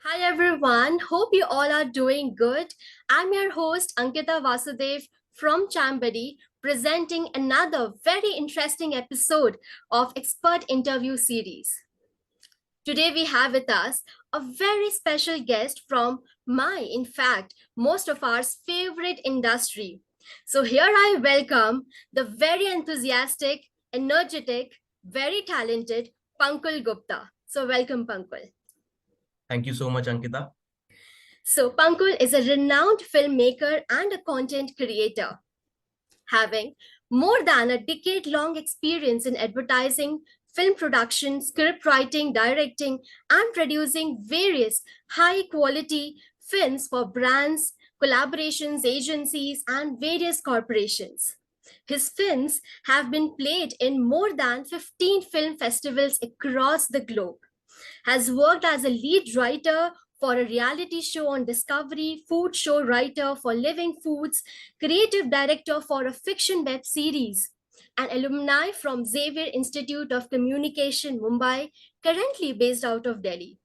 Hi everyone, hope you all are doing good. I'm your host Ankita Vasudev from Chambari, presenting another very interesting episode of Expert Interview Series. Today we have with us a very special guest from in fact, most of our favorite industry. So here I welcome the very enthusiastic, energetic, very talented Pankul Gupta. So welcome Pankul. Thank you so much, Ankita. So, Pankul is a renowned filmmaker and a content creator, having more than a decade long experience in advertising, film production, script writing, directing, and producing various high quality films for brands, collaborations, agencies, and various corporations. His films have been played in more than 15 film festivals across the globe, has worked as a lead writer for a reality show on Discovery, food show writer for Living Foods, creative director for a fiction web series, an alumni from Xavier Institute of Communication, Mumbai, currently based out of Delhi.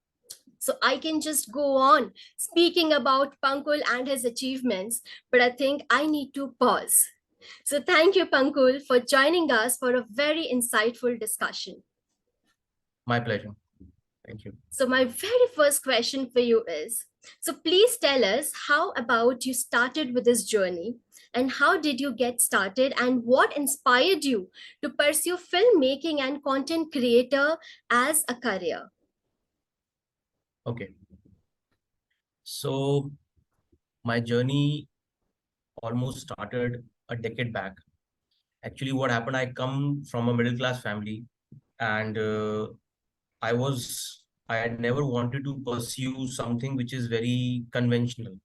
So I can just go on speaking about Pankul and his achievements, but I think I need to pause. So thank you, Pankul, for joining us for a very insightful discussion. My pleasure. Thank you. So my very first question for you is, so please tell us how about you started with this journey and how did you get started and what inspired you to pursue filmmaking and content creator as a career? Okay. So my journey almost started a decade back. Actually, what happened, I come from a middle class family and I had never wanted to pursue something which is very conventional.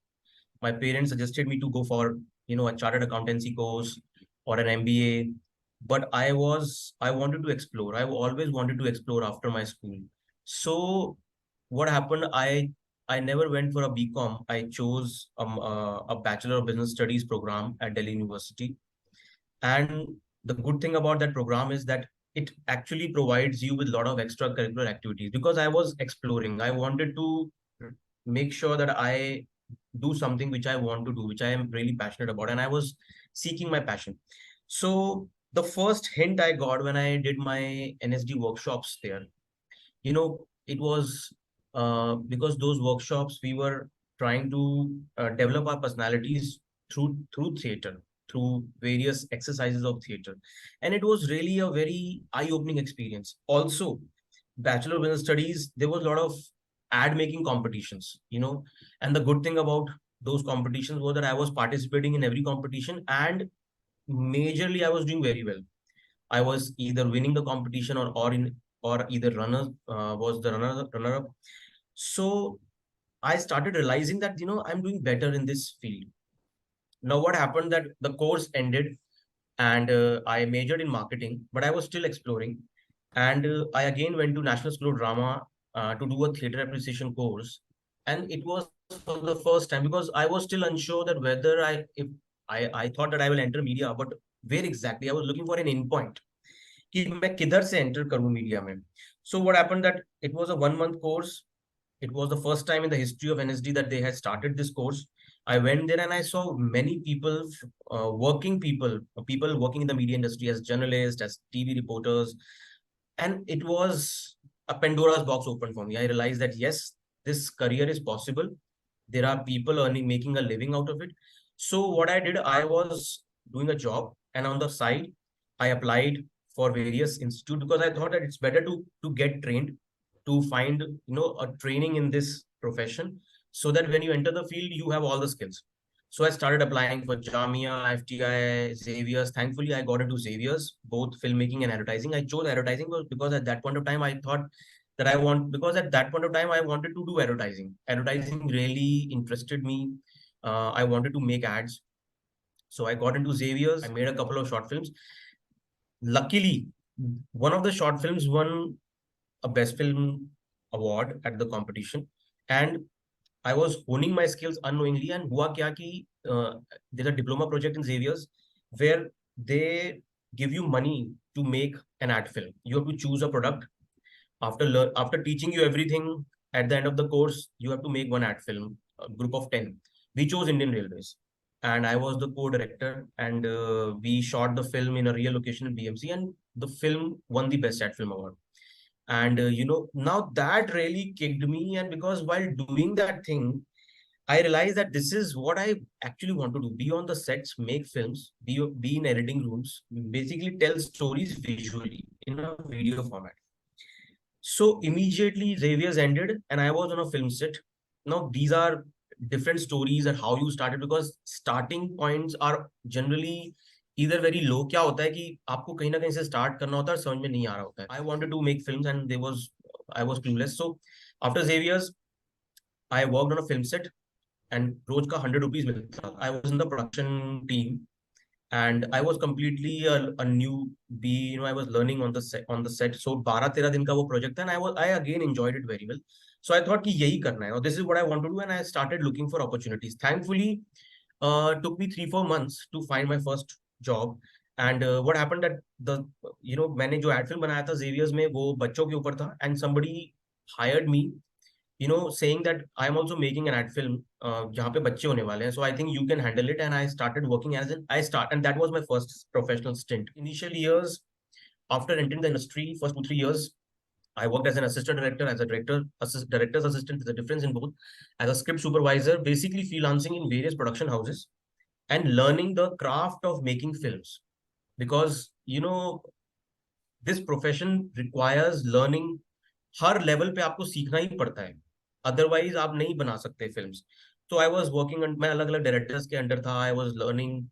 My parents suggested me to go for, a chartered accountancy course or an MBA. But I wanted to explore. I always wanted to explore after my school. So what happened? I never went for a BCom. I chose a Bachelor of Business Studies program at Delhi University. And the good thing about that program is that it actually provides you with a lot of extracurricular activities because I was exploring. I wanted to make sure that I do something which I want to do, which I am really passionate about, and I was seeking my passion. So the first hint I got when I did my NSD workshops there, it was because those workshops we were trying to develop our personalities through theater, through various exercises of theater, and it was really a very eye-opening experience. Also, Bachelor of Business Studies, there was a lot of ad making competitions, and the good thing about those competitions was that I was participating in every competition, and majorly I was doing very well. I was either winning the competition or either was the runner up. So I started realizing that I'm doing better in this field. Now what happened that the course ended and I majored in marketing, but I was still exploring. And I again went to National School of Drama to do a theater appreciation course. And it was for the first time because I was still unsure that whether if I thought that I will enter media, but where exactly I was looking for an endpoint. कि मैं किधर से enter करूं media में. So what happened that it was a 1 month course. It was the first time in the history of NSD that they had started this course. I went there and I saw many people, people working in the media industry as journalists, as TV reporters, and it was a Pandora's box open for me. I realized that yes, this career is possible. There are people making a living out of it. So what I did, I was doing a job, and on the side, I applied for various institutes because I thought that it's better to get trained, to find a training in this profession, so that when you enter the field, you have all the skills. So I started applying for Jamia, FTI, Xavier's. Thankfully, I got into Xavier's, both filmmaking and advertising. I chose advertising because at that point of time, I thought that because at that point of time, I wanted to do advertising. Advertising really interested me. I wanted to make ads. So I got into Xavier's. I made a couple of short films. Luckily, one of the short films won a Best Film award at the competition. And I was honing my skills unknowingly, and हुआ क्या कि there's a diploma project in Xavier's where they give you money to make an ad film. You have to choose a product after teaching you everything at the end of the course you have to make one ad film, a group of 10. We chose Indian Railways, and I was the co-director, and we shot the film in a real location in BMC, and the film won the best ad film award. And now that really kicked me, and because while doing that thing I realized that this is what I actually want to do: be on the sets, make films, be in editing rooms, basically tell stories visually in a video format. So immediately Xavier's ended and I was on a film set. Now these are different stories and how you started, because starting points are generally either very low. क्या होता है कि आपको कहीं ना कहीं से start करना होता है और समझ में नहीं आ रहा होता है. I wanted to make films and I was clueless. So after Xavier's I worked on a film set and रोज का 100 rupees मिलता था. I was in the production team and I was completely a newbie. I was learning on the set. So 12-13 दिन का वो project था, and I again enjoyed it very well. So I thought कि यही करना है, और this is what I want to do, and I started looking for opportunities. Thankfully, took me 3-4 months to find my first job. And what happened that the मैंने जो ad film बनाया था Xavier's में वो बच्चों के ऊपर था, and somebody hired me saying that I'm also making an ad film जहाँ पे बच्चे होने वाले हैं, so I think you can handle it. And I started working and that was my first professional stint. Initial years after entering the industry, first 2-3 years, I worked as an assistant director, as a director's assistant. There's a difference in both. As a script supervisor, basically freelancing in various production houses and learning the craft of making films, because this profession requires learning. Her level पे आपको सीखना ही पड़ता है, otherwise आप नहीं बना सकते films. तो आई वाज वर्किंग, मैं अलग अलग डायरेक्टर्स के अंडर था. आई वाज लर्निंग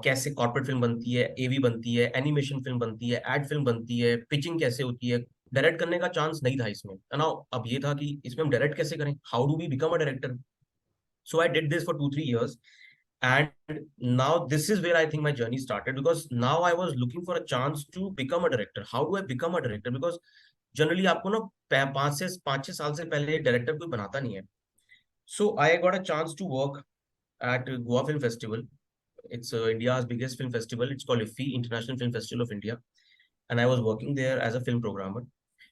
कैसे कॉर्पोरेट फिल्म बनती है, एवी बनती है, एनिमेशन फिल्म बनती है, एड फिल्म बनती है, पिचिंग कैसे होती है. डायरेक्ट करने का चांस नहीं था इसमें ना. अब ये था कि इसमें हम डायरेक्ट कैसे करें, how do we become a director. So I did this for 2-3 years. And now this is where I think my journey started, because now I was looking for a chance to become a director. How do I become a director? Because generally आपको ना 5-6 साल से पहले director कोई बनाता नहीं है. So I got a chance to work at Goa film festival. It's India's biggest film festival. It's called IFFI, international film festival of India. And I was working there as a film programmer.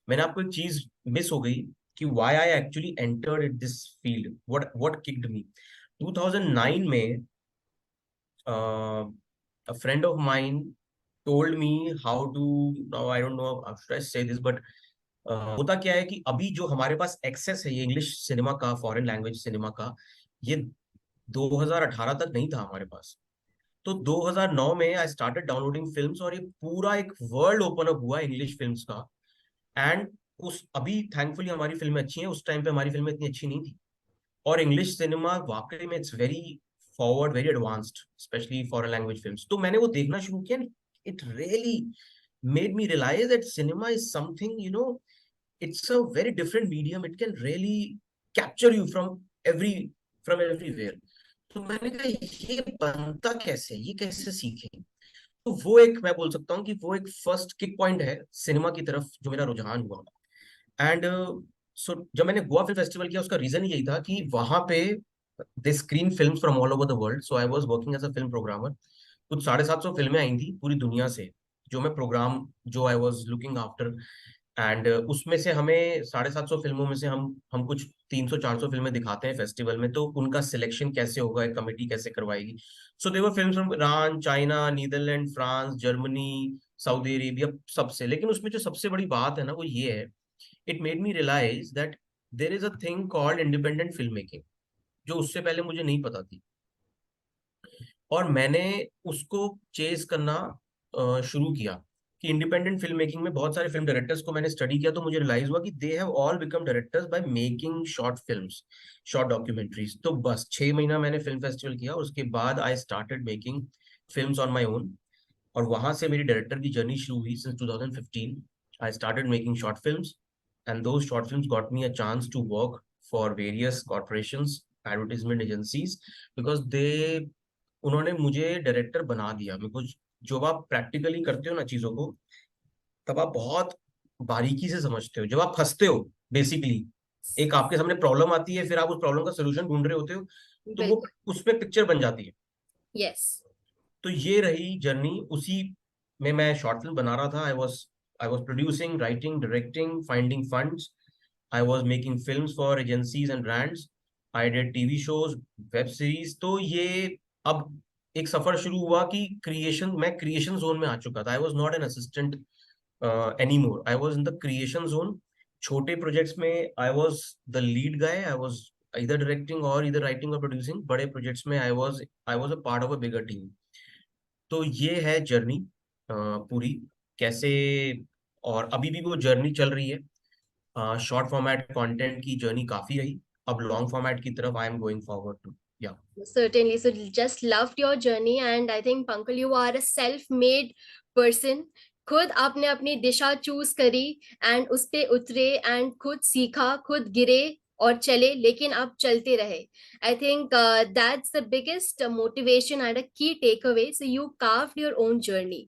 मैंने आपको एक चीज मिस हो गई कि why I actually entered this field, what kicked me. 2009 में a friend of mine told me how to, now I don't know how should I say this, but होता क्या है कि अभी जो हमारे पास एक्सेस है ये इंग्लिश सिनेमा का, फॉरेन लैंग्वेज सिनेमा का, ये 2018 तक नहीं था हमारे पास. तो 2009 में आई स्टार्टेड डाउनलोडिंग फिल्म्स, और ये पूरा एक वर्ल्ड ओपन अप हुआ इंग्लिश फिल्म्स का. एंड उस अभी थैंकफुली हमारी फिल्में अच्छी हैं, उस टाइम पे हमारी फिल्में इतनी अच्छी नहीं थी. और इंग्लिश सिनेमा वाकई में it's very forward, very advanced, specially foreign language films. तो मैंने वो देखना शुरू किया. It really made me realize that cinema is something, it's a very different medium. It can really capture you from everywhere. तो मैंने कहा ये बनता कैसे, ये कैसे सीखें. तो वो एक, मैं बोल सकता हूँ कि वो एक फर्स्ट किक पॉइंट है सिनेमा की तरफ जो मेरा रुझान हुआ. एंड सो जब मैंने गोवा फिल्म फेस्टिवल किया, उसका रीजन यही था कि वहां पे they screen films from all over the world. So I was working as a film programmer. कुछ 750 फिल्में आई थी पूरी दुनिया से, जो मैं प्रोग्राम, जो I was looking after. And उसमें से हमें 750 फिल्मों में से हम कुछ 300-400 फिल्में दिखाते हैं फेस्टिवल में. तो उनका सिलेक्शन कैसे होगा, एक कमेटी कैसे करवाएगी. So they were films from Iran, China, Netherland, France, Germany, Saudi Arabia, सबसे. लेकिन उसमें जो सबसे बड़ी बात है ना, वो ये है, it made me realise that there is a thing called independent film making, जो उससे पहले मुझे नहीं पता थी. और मैंने उसको चेज करना शुरू किया कि इंडिपेंडेंट फिल्म मेकिंग में बहुत सारे फिल्म डायरेक्टर्स को मैंने स्टडी किया. तो मुझे रियलाइज हुआ कि they have all become directors by making short films, short documentaries. तो बस 6 महीना मैंने फिल्म फेस्टिवल किया, उसके बाद I started making films on my own. और वहां से मेरी डायरेक्टर की जर्नी शुरू हुई. Since 2015 I started making short films, and those short films got me a chance to work for various corporations, advertisement agencies, because they उन्होंने मुझे director बना दिया. मेरे को जब आप प्रैक्टिकली करते हो ना चीजों को, तब आप बहुत बारीकी से समझते हो. जब आप फंसते हो, बेसिकली एक आपके सामने प्रॉब्लम आती है, फिर आप उस प्रॉब्लम का सोल्यूशन ढूंढ रहे होते हो, तो वो बिल्कुल. उसमें पिक्चर बन जाती है. यस. तो ये रही जर्नी. उसी में मैं शॉर्ट फिल्म बना रहा था. I was producing, writing, directing, finding funds. I was making films for agencies and brands. I did TV shows, web series. तो ये अब एक सफर शुरू हुआ कि मैं क्रिएशन जोन में आ चुका था. I was not an assistant anymore. I was in the creation zone. छोटे प्रोजेक्ट्स में I was the lead guy. I was either directing or either writing or producing. बड़े प्रोजेक्ट्स में I was a part of a bigger team. तो ये है journey पूरी कैसे. और अभी भी वो जर्नी चल रही है. शॉर्ट फॉर्मेट कंटेंट की जर्नी काफी रही. अब लॉन्ग फॉर्मेट की तरफ I am going forward to. या Certainly. So just loved your journey, and I think Pankaj, you are a self-made person. खुद आपने अपनी दिशा चूज करी एंड उस पे उतरे एंड खुद सीखा, खुद गिरे और चले, लेकिन आप चलते रहे. I think that's the biggest motivation and a key take away. So you carved your own journey,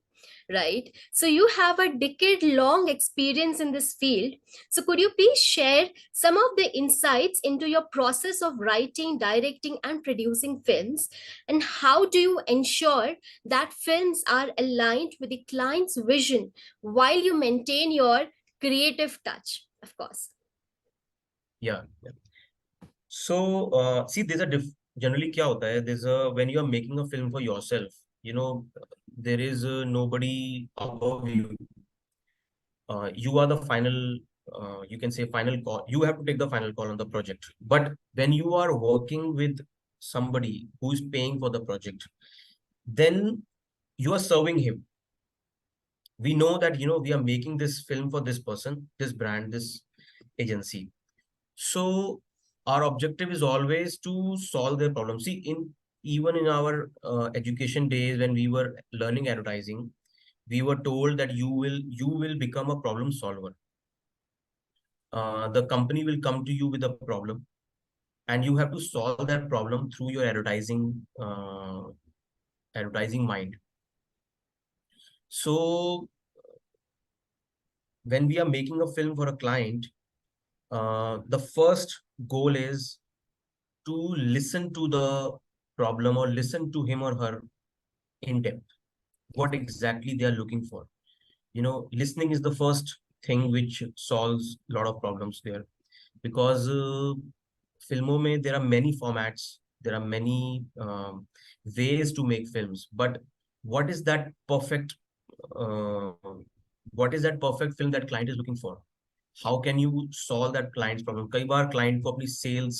right? So you have a decade long experience in this field. So could you please share some of the insights into your process of writing, directing, and producing films? And how do you ensure that films are aligned with the client's vision while you maintain your creative touch, of course? या सो see this a generally क्या होता है, this when you are making a film for yourself, you know, there is nobody above you. You are the final, you can say final call. You have to take the final call on the project. But when you are working with somebody who is paying for the project, then you are serving him. We know that, we are making this film for this person, this brand, this agency. So our objective is always to solve their problem. See, even in our education days when we were learning advertising, we were told that you will become a problem solver. The company will come to you with a problem, and you have to solve that problem through your advertising mind. So when we are making a film for a client, the first goal is to listen to the problem or listen to him or her in depth, what exactly they are looking for. Listening is the first thing which solves a lot of problems there. Because फिल्मों में there are many formats, there are many ways to make films, but what is that perfect uh, what is that perfect film that client is looking for? How can you solve that client's problem? कई बार client को अपनी sales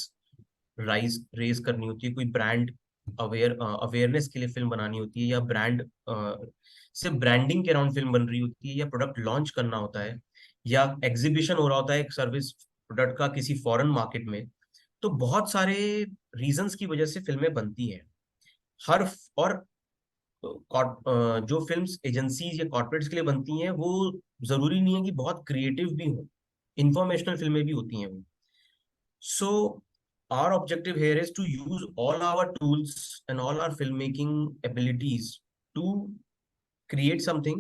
raise करनी होती है, कोई brand awareness के लिए film बनानी होती है, या ब्रांड सिर्फ ब्रांडिंग के अराउंड फिल्म बन रही होती है, या प्रोडक्ट लॉन्च करना होता है, या एग्जीबिशन हो रहा होता है एक सर्विस प्रोडक्ट का किसी फॉरेन मार्केट में. तो बहुत सारे रीजंस की वजह से फिल्में बनती हैं. हर और जो फिल्म्स एजेंसीज या कॉर्पोरेट्स के लिए बनती हैं वो जरूरी नहीं है कि बहुत क्रिएटिव भी हो. इंफॉर्मेशनल फिल्में भी होती हैं वो. So our objective here is to use all our tools and all our filmmaking abilities to create something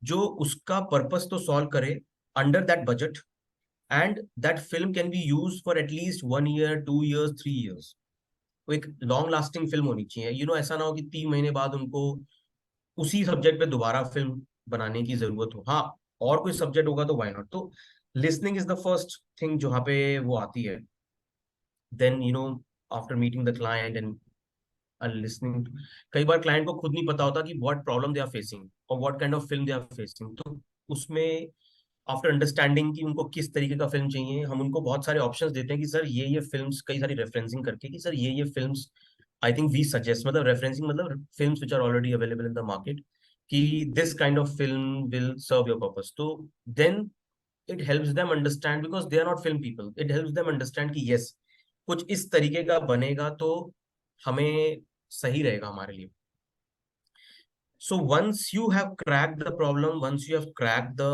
जो उसका पर्पस तो सॉल्व करे under that budget, and that film can be use for at least 1 year, 2 years, 3 years. वो एक long lasting film होनी चाहिए. ऐसा ना हो कि 3 महीने बाद उनको उसी सब्जेक्ट पे दोबारा फिल्म बनाने की जरूरत हो. हाँ, और कोई सब्जेक्ट होगा तो व्हाई नॉट. तो listening is the first thing जहाँ पे वो आती है. then after meeting the client and listening to, कई बार क्लाइंट को खुद नहीं पता होता कि what problem they are facing or what kind of film they are facing. तो उसमें आफ्टर अंडरस्टैंडिंग कि उनको किस तरीके का फिल्म चाहिए, हम उनको बहुत सारे ऑप्शंस देते हैं कि सर ये फिल्म्स, कई सारी रेफरेंसिंग करके कि सर ये films I think we suggest, मतलब रेफरेंसिंग मतलब films which are already available in the market, कि this kind of film will serve your purpose. तो then it helps them understand, because they are not film people, it helps them understand कि yes, कुछ इस तरीके का बनेगा तो हमें सही रहेगा हमारे लिए. So once you have cracked the problem, once you have cracked the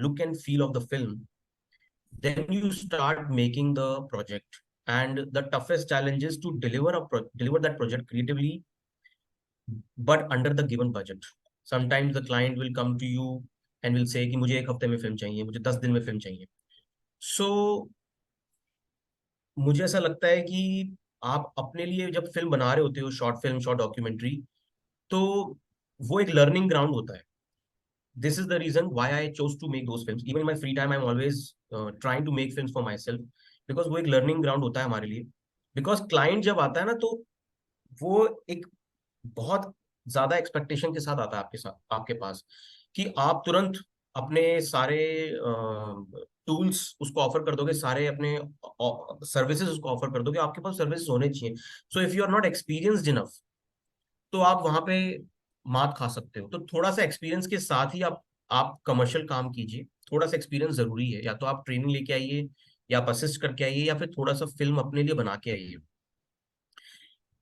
look and feel of the film, then you start making the project. And the toughest challenge is to deliver that project creatively, but under the given budget. Sometimes the client will come to you and will say कि मुझे 1 हफ्ते में film चाहिए, मुझे 10 दिन में film चाहिए. So मुझे ऐसा लगता है कि आप अपने लिए जब फिल्म बना रहे होते हो, शॉर्ट फिल्म, शॉर्ट डॉक्यूमेंट्री, तो वो एक लर्निंग ग्राउंड होता है. this is the reason why I chose to make those films. Even in my free time, I'm always trying to make films for myself, because वो एक learning ground होता है हमारे लिए. Because client जब आता है ना, तो वो एक बहुत ज्यादा एक्सपेक्टेशन के साथ आता है आपके साथ, आपके पास, कि आप तुरंत अपने सारे टूल्स उसको ऑफर कर दोगे, सारे अपने सर्विसेज उसको ऑफर कर दोगे, आपके पास सर्विसेज होने चाहिए. So if you are not experienced enough, तो आप वहां पे मात खा सकते हो. तो थोड़ा सा एक्सपीरियंस के साथ ही आप कमर्शियल काम कीजिए. थोड़ा सा एक्सपीरियंस जरूरी है, या तो आप ट्रेनिंग लेके आइए, या आप असिस्ट करके आइए, या फिर थोड़ा सा फिल्म अपने लिए बना के आइए.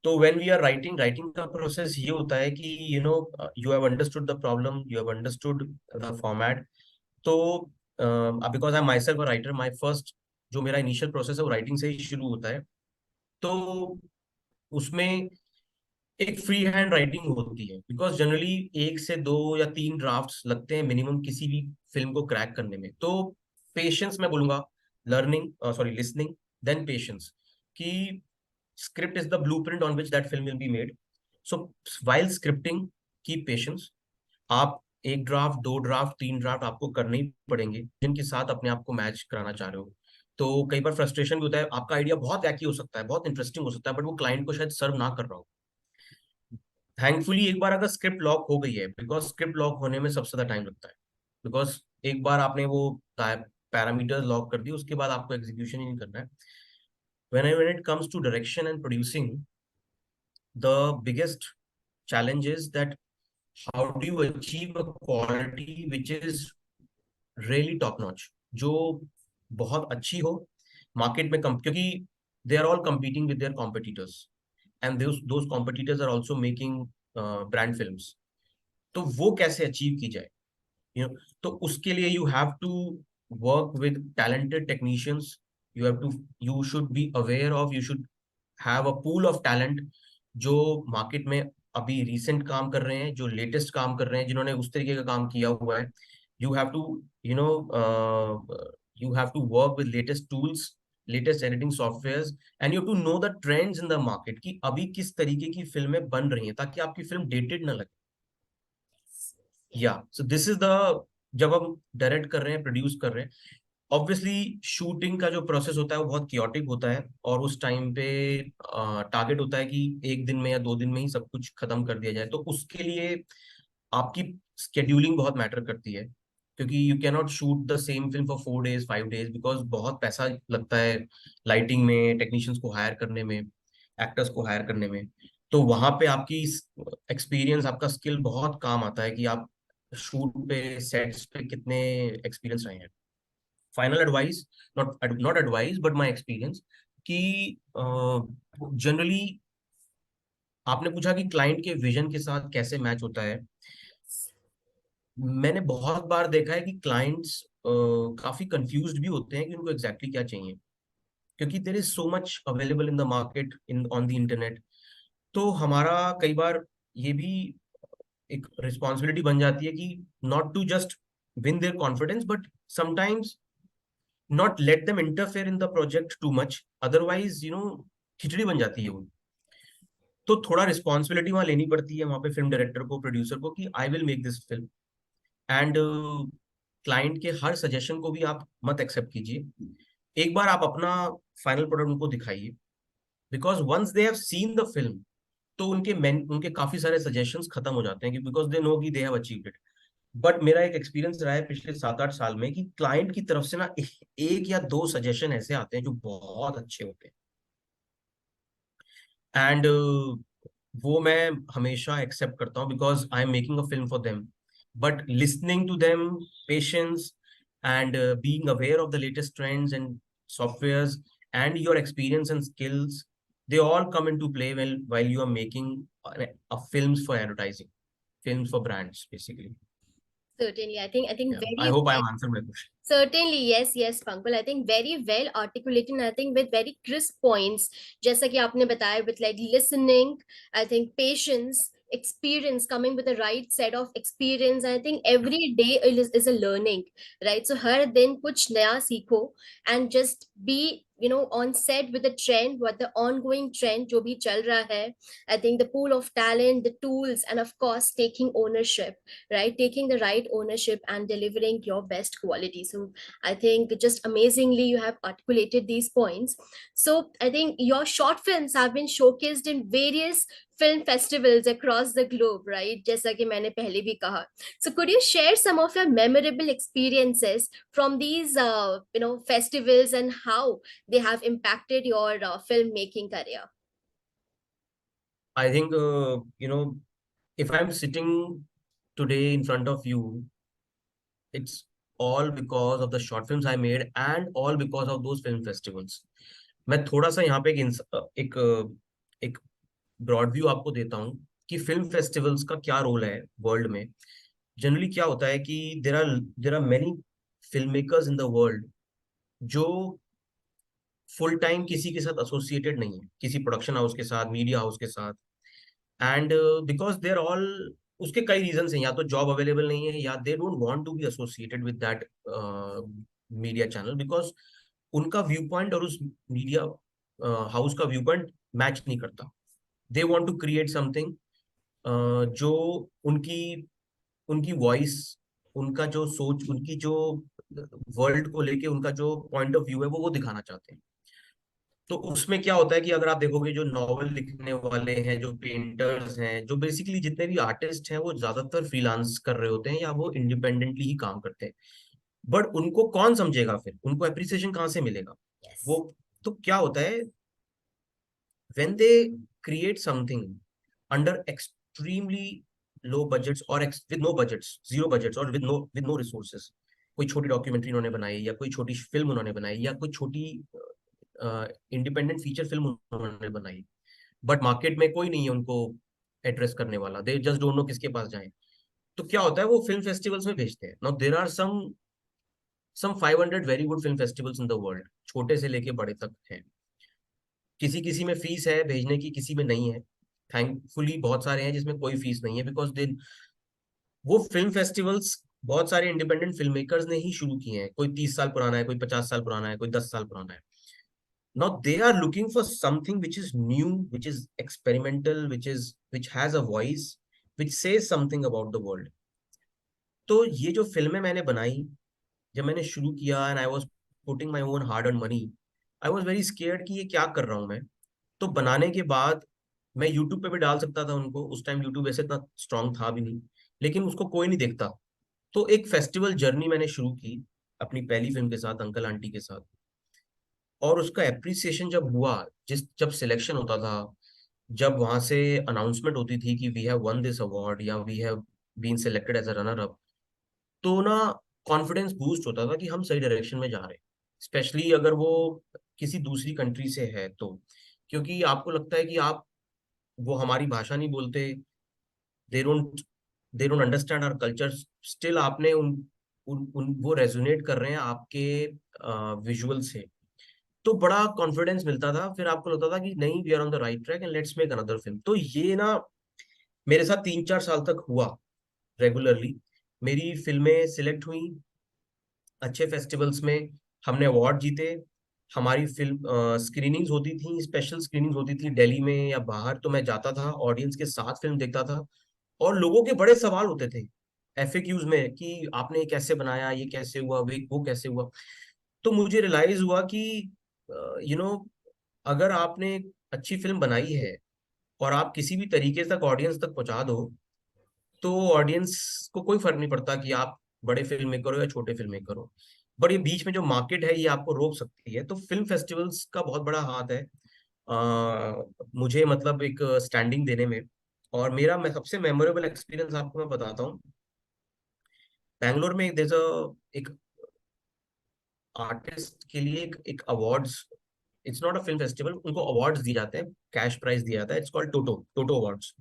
तो when we are writing, writing का प्रोसेस ये होता है कि you have understood the problem, you have understood the format. तो because I myself a writer, my first जो मेरा इनिशियल प्रोसेस है वो राइटिंग से ही शुरू होता है. तो उसमें एक फ्री हैंड राइटिंग होती है, बिकॉज जनरली 1 से 2 या 3 ड्राफ्ट्स लगते हैं मिनिमम किसी भी फिल्म को क्रैक करने में. तो पेशेंस मैं बोलूंगा, learning, sorry, listening, then patience, कि script is the blueprint on which that film will be made. So while scripting, keep patience. आप 1 ड्राफ्ट, 2 ड्राफ्ट, 3 ड्राफ्ट आपको करने ही पड़ेंगे, जिनके साथ अपने आप को मैच कराना चाह रहे हो. तो कई बार फ्रस्ट्रेशन भी होता है, आपका आइडिया बहुत वैकी हो सकता है, बहुत इंटरेस्टिंग हो सकता है, बट वो क्लाइंट को शायद सर्व ना कर रहा हो. थैंकफुली एक बार अगर स्क्रिप्ट लॉक हो गई है, बिकॉज स्क्रिप्ट लॉक होने में सबसे ज्यादा टाइम लगता है, बिकॉज एक बार आपने वो पैरामीटर्स लॉक कर दिए, उसके बाद आपको एग्जीक्यूशन ही नहीं करना है. when it comes to direction and producing, the biggest challenge is that how do you achieve a quality which is really top notch, जो बहुत अच्छी हो मार्केट में, क्योंकि they are all competing with their competitors, and those competitors are also making brand films. तो वो कैसे achieve की जाए, तो उसके लिए you have to work with talented technicians. You should be aware of, you should have a pool of talent जो market में अभी रिसेंट काम कर रहे हैं, जो लेटेस्ट काम कर रहे हैं, जिन्होंने उस तरीके का काम किया हुआ है. You have to you know you have to work with latest tools, latest editing software, and you to know the trends in the market, कि अभी किस तरीके की फिल्में बन रही हैं, ताकि आपकी फिल्म डेटेड ना लगे. या सो दिस इज द, जब हम डायरेक्ट कर रहे हैं, प्रोड्यूस कर रहे हैं, ऑब्वियसली शूटिंग का जो प्रोसेस होता है वो बहुत क्योटिक होता है, और उस टाइम पे टारगेट होता है कि 1 दिन में या 2 दिन में ही सब कुछ खत्म कर दिया जाए. तो उसके लिए आपकी स्केड्यूलिंग बहुत मैटर करती है, क्योंकि you can not shoot the same film for 4 days 5 days, because बहुत पैसा लगता है लाइटिंग में, टेक्नीशियंस को हायर करने में, एक्टर्स को हायर करने में. तो वहां पे आपकी एक्सपीरियंस, आपका स्किल बहुत काम आता है, कि आप शूट पे, सेट्स पे कितने एक्सपीरियंस रहे हैं. Final advice, not advice but my experience, कि जनरली आपने पूछा कि क्लाइंट के विजन के साथ कैसे मैच होता है. मैंने बहुत बार देखा है कि क्लाइंट्स काफी कंफ्यूज्ड भी होते हैं कि उनको एग्जैक्टली क्या चाहिए, क्योंकि there is so much available in the market, in on the internet. तो हमारा कई बार ये भी एक रिस्पॉन्सिबिलिटी बन जाती है कि not to just win their confidence, but sometimes not let them interfere in the project too much, otherwise खिचड़ी बन जाती है वो. तो थोड़ा रिस्पॉन्सिबिलिटी वहां लेनी पड़ती है, वहां पे फिल्म डायरेक्टर को, प्रोड्यूसर को, कि I will make this film. And client के हर सजेशन को भी आप मत एक्सेप्ट कीजिए. एक बार आप अपना फाइनल प्रोडक्ट उनको दिखाइए, because once they have seen the film, तो उनके काफी सारे सजेशंस खत्म हो जाते हैं, बिकॉज दे नो कि they have achieved it. But मेरा एक एक्सपीरियंस रहा है पिछले 7-8 साल में, कि क्लाइंट की तरफ से ना 1 या 2 सजेशन ऐसे आते हैं जो बहुत अच्छे होते हैं, एंड वो मैं हमेशा एक्सेप्ट करता हूँ, because I am making a film for them. But listening to them, patience, and being aware of the latest trends and softwares, and your experience and skills, they all come into play while you are making a films for advertising, films for brands, basically. Certainly, I think Yeah, I very hope I well. have answered my question. Certainly, yes, Pankul. I think very well articulated, and I think with very crisp points. जैसा कि आपने बताया, with like listening, I think patience, experience, coming with the right set of experience. I think every day is a learning, right? So हर दिन कुछ नया सीखो, and just be on set with the trend, what the ongoing trend जो भी चल रहा है. I think the pool of talent, the tools, and of course taking ownership, right? Taking the right ownership and delivering your best quality. So I think just amazingly you have articulated these points. So I think your short films have been showcased in various film festivals across the globe, right? जैसा कि मैंने पहले भी कहा. So could you share some of your memorable experiences from these festivals and how they have impacted your filmmaking career? I think, if I'm sitting today in front of you, it's all because of the short films I made and all because of those film festivals. मैं थोड़ा सा यहाँ पे एक broad view आपको देता हूँ कि फिल्म फेस्टिवल्स का क्या रोल है वर्ल्ड में. जनरली क्या होता है कि there are many film makers in the world जो फुल टाइम किसी के साथ एसोसिएटेड नहीं है, किसी प्रोडक्शन हाउस के साथ, मीडिया हाउस के साथ. And because they are all, उसके कई रीजन हैं. या तो जॉब अवेलेबल नहीं है, या they don't want to be associated with that media channel, because उनका व्यू पॉइंट और उस मीडिया हाउस का व्यू पॉइंट मैच नहीं करता. They want to create something जो उनकी उनकी वॉइस, उनका जो सोच, उनकी जो वर्ल्ड को लेके उनका जो पॉइंट ऑफ व्यू है वो दिखाना चाहते हैं. तो उसमें क्या होता है कि अगर आप देखोगे, जो नॉवल लिखने वाले हैं, जो पेंटर्स हैं, जो बेसिकली जितने भी आर्टिस्ट हैं, वो ज्यादातर फ्रीलांस कर रहे होते हैं या वो इंडिपेंडेंटली ही काम करते हैं. बट उनको कौन समझेगा, फिर उनको अप्रिसिएशन कहाँ से मिलेगा वो. Yes. तो क्या होता है, when they create something under extremely low budgets or with no budgets, zero budgets, or with no resources, कोई छोटी डॉक्यूमेंट्री उन्होंने बनाई, या कोई छोटी फिल्म उन्होंने बनाई, या कोई छोटी इंडिपेंडेंट फीचर फिल्म उन्होंने बनाई, बट मार्केट में कोई नहीं है उनको एड्रेस करने वाला, दे जस्ट डोंट नो किसके पास जाएं. तो क्या होता है, वो फिल्म फेस्टिवल्स में भेजते हैं. Now there are some 500 very good film festivals in the world, छोटे से लेके बड़े तक हैं. किसी किसी में फीस है भेजने की, किसी में नहीं है. थैंकफुली बहुत सारे हैं जिसमें कोई फीस नहीं है, बिकॉज दे वो फिल्म फेस्टिवल्स बहुत सारे इंडिपेंडेंट फिल्म मेकर्स ने ही शुरू किए हैं. कोई 30 साल पुराना है, कोई 50 साल पुराना है, कोई 10 साल पुराना है. Now they are looking for something which is new, which is experimental, which has a voice, which says something about the world. तो ये जो फिल्में मैंने बनाई, जब मैंने शुरू किया, and I was putting my own hard earn money, I was very scared कि ये क्या कर रहा हूँ मैं. तो बनाने के बाद मैं यूट्यूब पे भी डाल सकता था उनको. उस टाइम यूट्यूब ऐसे इतना स्ट्रांग था भी नहीं, लेकिन उसको कोई नहीं देखता. तो एक फेस्टिवल जर्नी मैंने शुरू की अपनी पहली फिल्म के साथ, अंकल आंटी के साथ. और उसका एप्रिसिएशन जब हुआ, जब सिलेक्शन होता था, जब वहां से अनाउंसमेंट होती थी कि we have won this award, या we have been selected as a runner up, तो ना कॉन्फिडेंस बूस्ट होता था कि हम सही डायरेक्शन में जा रहे हैं. स्पेशली अगर वो किसी दूसरी कंट्री से है तो, क्योंकि आपको लगता है कि आप, वो हमारी भाषा नहीं बोलते, they don't they don't understand our culture, still आपने उन वो रेजोनेट कर रहे हैं आपके विजुअल से. तो बड़ा कॉन्फिडेंस मिलता था. फिर आपको लगता था कि नहीं, we are on the right track and let's make another film. तो ये ना मेरे साथ 3-4 साल तक हुआ रेगुलरली. मेरी फिल्में सिलेक्ट हुई अच्छे फेस्टिवल्स में, हमने अवार्ड जीते. हमारी फिल्म स्क्रीनिंग्स होती थी, स्पेशल स्क्रीनिंग्स होती थी दिल्ली में या बाहर. तो मैं जाता था, ऑडियंस के साथ फिल्म देखता था, और लोगों के बड़े सवाल होते थे एफएक्यूज में कि आपने ये कैसे बनाया, ये कैसे हुआ, वो कैसे हुआ. तो मुझे रियलाइज हुआ कि यू नो अगर आपने एक अच्छी फिल्म बनाई है और आप किसी भी तरीके तक ऑडियंस तक पहुंचा दो, तो ऑडियंस को कोई फर्क नहीं पड़ता कि आप बड़े फिल्म मेकर हो या छोटे फिल्म मेकर हो. बट ये बीच में जो मार्केट है, ये आपको रोक सकती है. तो फिल्म फेस्टिवल्स का बहुत बड़ा हाथ है मुझे, मतलब एक स्टैंडिंग देने में. और मेरा मैं सबसे मेमोरेबल एक्सपीरियंस आपको मैं बताता हूँ. बैंगलोर में एक आर्टिस्ट के लिए एक awards, it's not a film festival, उनको अवार्ड्स दिए जाते हैं, कैश प्राइज दिया जाता है. It's called toto toto awards.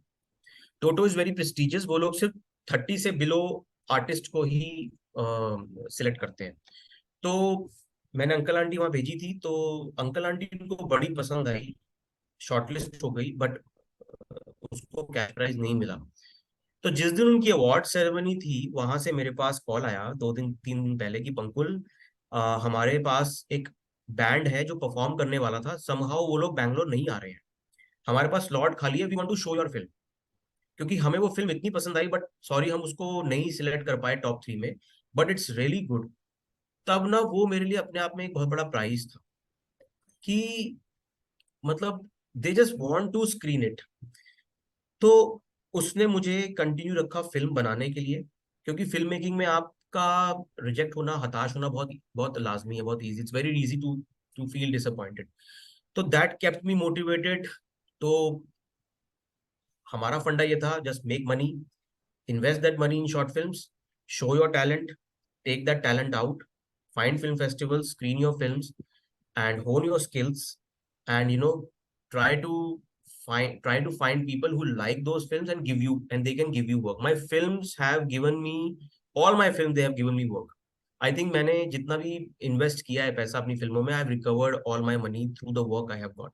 Toto is very prestigious. वो लोग सिर्फ 30 से बिलो आर्टिस्ट को ही सिलेक्ट करते हैं. तो मैंने अंकल आंटी वहां भेजी थी, तो अंकल आंटी को बड़ी पसंद आई, शॉर्टलिस्ट हो गई, बट उसको कैश प्राइज नहीं मिला. तो जिस दिन उनकी अवार्ड सेरेमनी थी, वहां से मेरे पास कॉल आया 2 दिन 3 दिन पहले कि पंकुल, हमारे पास एक बैंड है जो परफॉर्म करने वाला था, समहाउ वो लोग बैंगलोर नहीं आ रहे हैं, हमारे पास स्लॉट खाली है, we want to show your film, क्योंकि हमें वो फिल्म इतनी पसंद आई, बट सॉरी हम उसको नहीं सिलेक्ट कर पाए टॉप 3 में, बट इट्स रियली गुड। तब ना वो मेरे लिए अपने आप में एक बहुत बड़ा प्राइज था कि मतलब they just want to screen it. तो उसने मुझे कंटिन्यू रखा फिल्म बनाने के लिए, क्योंकि फिल्म मेकिंग में आपका रिजेक्ट होना, हताश होना बहुत बहुत लाजमी है, बहुत easy, it's very easy to to feel disappointed. तो दैट केप्ट मी मोटिवेटेड। तो हमारा फंडा ये था, just make money, invest that money in short films, show your talent, take that talent out, find film festivals, screen your films, and hone your skills, and try to find people who like those films and give you, and they can give you work. My films have given me, all my films, they have given me work. I think मैंने जितना भी invest किया है पैसा अपनी फिल्मों में, I have recovered all my money through the work I have got.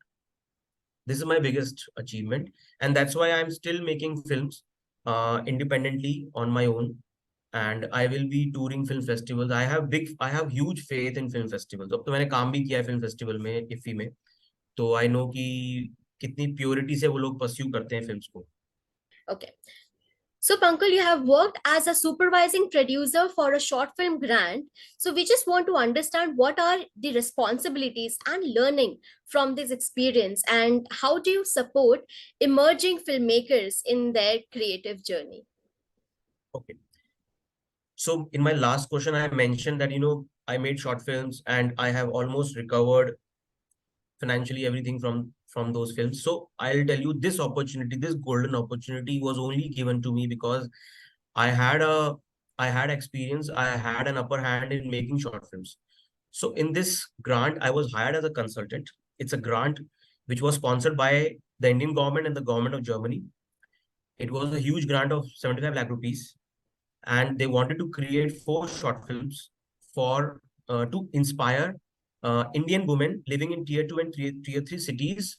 This is my biggest achievement, and that's why I'm still making films independently on my own, and I will be touring film festivals. I have huge faith in film festivals. अब तो मैंने काम भी किया है film festival में, IFFI में, तो आई नो कि कितनी प्योरिटी से वो लोग परस्यू करते हैं फिल्म्स को. Okay. So, Pankaj, you have worked as a supervising producer for a short film grant. So, we just want to understand what are the responsibilities and learning from this experience, and how do you support emerging filmmakers in their creative journey? Okay. So in my last question, I mentioned that I made short films and I have almost recovered financially everything from those films. So I'll tell you, this opportunity, this golden opportunity was only given to me because I had a I had experience, I had an upper hand in making short films. So in this grant, I was hired as a consultant. It's a grant which was sponsored by the Indian government and the government of Germany. It was a huge grant of 75 lakh rupees, and they wanted to create 4 short films for to inspire Indian women living in tier 2 and tier 3 cities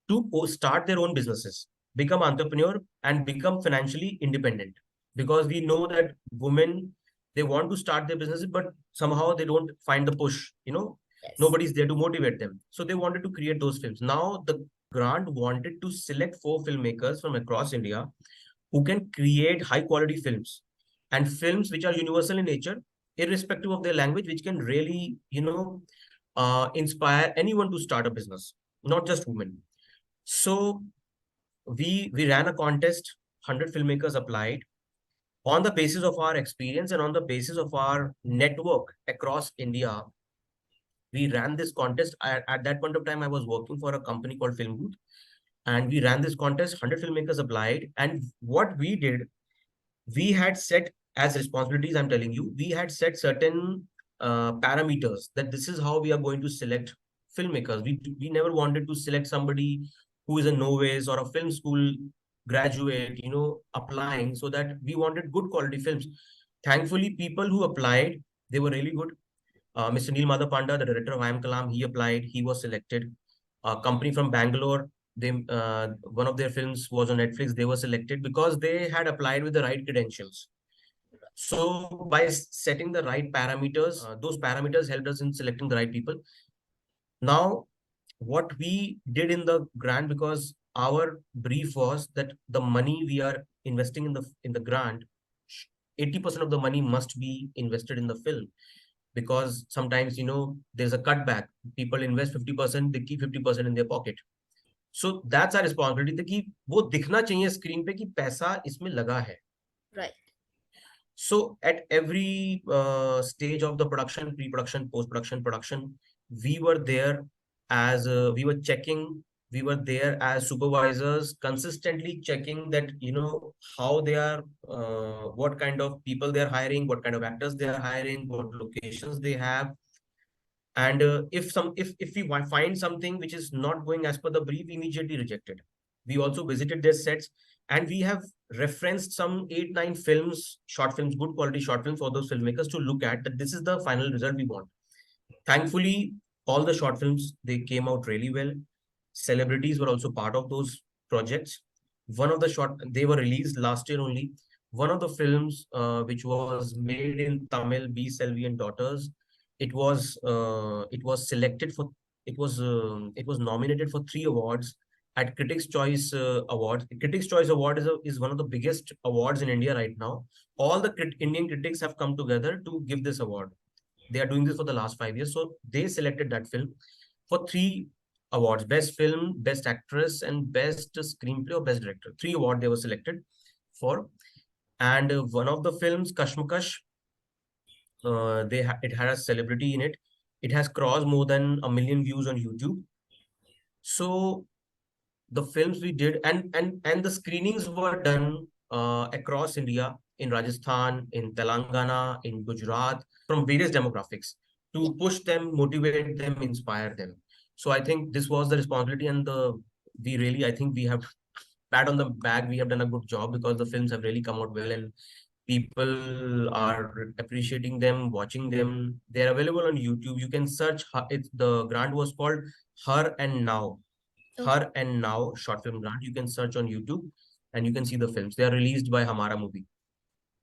to start their own businesses, become entrepreneur, and become financially independent. Because we know that women, they want to start their businesses, but somehow they don't find the push. Yes. Nobody's there to motivate them. So they wanted to create those films. Now the grant wanted to select 4 filmmakers from across India who can create high quality films, and films which are universal in nature, irrespective of their language, which can really inspire anyone to start a business, not just women. So we ran a contest. 100 filmmakers applied. On the basis of our experience and on the basis of our network across India, we ran this contest. At that point of time, I was working for a company called Film Booth, and we ran this contest. 100 filmmakers applied, and what we did, we had set as responsibilities, I'm telling you, we had set certain parameters, that this is how we are going to select filmmakers. We never wanted to select somebody who is a novice or a film school graduate, applying. So that we wanted good quality films. Thankfully, people who applied, they were really good. Mr. Neil Madhapanda, the director of I Am Kalam, he applied, he was selected. A company from Bangalore, they one of their films was on Netflix, they were selected because they had applied with the right credentials. So by setting the right parameters, those parameters helped us in selecting the right people. Now, what we did in the grant, because our brief was that the money we are investing in the grant, 80% of the money must be invested in the film, because sometimes there's a cutback. People invest 50%, they keep 50% in their pocket. So that's our responsibility, कि वो दिखना चाहिए screen पे कि पैसा इसमें लगा है. Right. So at every stage of the production, pre-production, post-production, production, we were there as we were checking, we were there as supervisors, consistently checking that how they are, what kind of people they are hiring, what kind of actors they are hiring, what locations they have, and if we find something which is not going as per the brief, we immediately reject it. We also visited their sets, and we have referenced some 8 9 films, short films, good quality short films for those filmmakers to look at, that this is the final result we want. Thankfully, all the short films, they came out really well. Celebrities were also part of those projects. One of the short, they were released last year only. One of the films which was made in Tamil, B Selvi and Daughters, it was selected for it was nominated for 3 awards at Critics Choice Awards. Critics Choice Award is one of the biggest awards in India right now. All the Indian critics have come together to give this award. They are doing this for the last 5 years. So they selected that film for 3 awards: best film, best actress, and best screenplay or best director. 3 awards they were selected for. And one of the films, Kashmakash, it had a celebrity in it. It has crossed more than 1 million views on YouTube. So the films we did, and the screenings were done across India, in Rajasthan, in Telangana, in Gujarat, from various demographics, Yeah. to push them, motivate them, inspire them. So I think this was the responsibility, and we really, I think we have pat on the back. We have done a good job because the films have really come out well, and people are appreciating them, watching them. They're available on YouTube. You can search. The grant was called Her and Now. Okay. Her and Now short film grant. You can search on YouTube and you can see the films. They are released by Hamara Movie.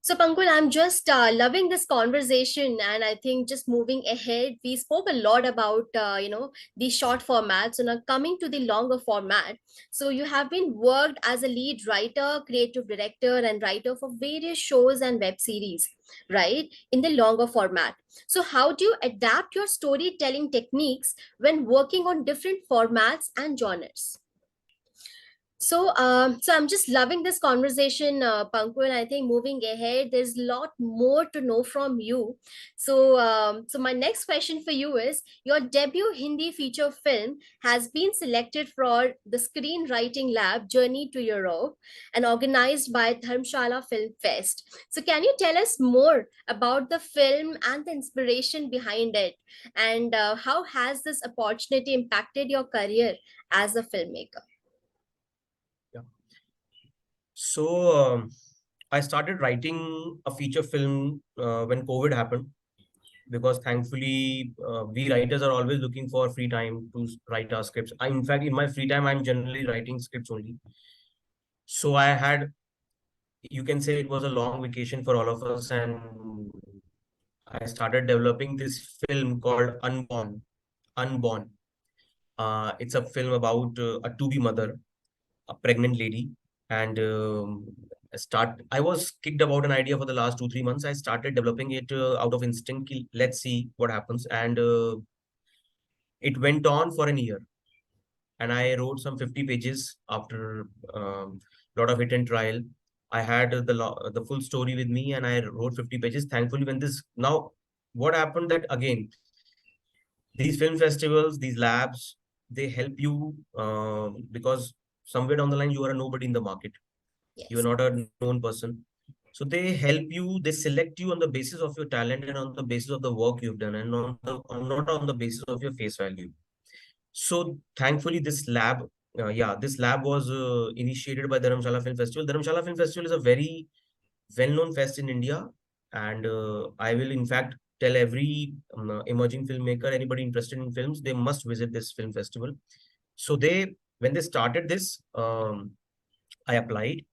So, Pankul, I'm just loving this conversation, and I think just moving ahead, we spoke a lot about the short formats, and are coming to the longer format. So, you have been worked as a lead writer, creative director, and writer for various shows and web series, right? In the longer format. So, how do you adapt your storytelling techniques when working on different formats and genres? So I'm just loving this conversation, Panku, and I think moving ahead, there's a lot more to know from you. So my next question for you is: your debut Hindi feature film has been selected for the Screenwriting Lab Journey to Europe, and organized by Dharmshala Film Fest. So, can you tell us more about the film and the inspiration behind it, and how has this opportunity impacted your career as a filmmaker? Yeah. So I started writing a feature film when COVID happened, because thankfully we writers are always looking for free time to write our scripts. In fact, in my free time, I'm generally writing scripts only. So I had, you can say, it was a long vacation for all of us, and I started developing this film called Unborn. Unborn. It's a film about a to-be mother, a pregnant lady, and I was kicked about an idea for the last 2 3 months. I started developing it out of instinct. Let's see what happens, and it went on for an year. And I wrote some 50 pages after lot of hit and trial. I had the full story with me, and I wrote 50 pages. Thankfully, when this now, what happened that again, these film festivals, these labs, they help you because somewhere down the line you are a nobody in the market. You are Yes. not a known person. So they help you, they select you on the basis of your talent and on the basis of the work you've done, and not on the basis of your face value. So thankfully, this lab was initiated by Dharamshala Film Festival. Dharamshala Film Festival is a very well-known fest in India, and I will in fact tell every emerging filmmaker, anybody interested in films, they must visit this film festival. So when they started this, I applied,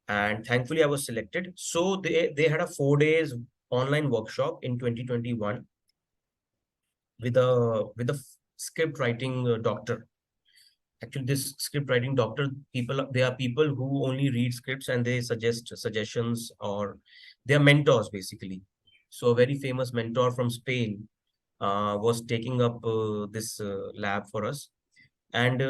and thankfully I was selected. So they had a 4 days online workshop in 2021 with a script writing doctor. Actually, this script writing doctor, they are people who only read scripts and they suggest suggestions, or they are mentors basically. So a very famous mentor from Spain was taking up this lab for us. And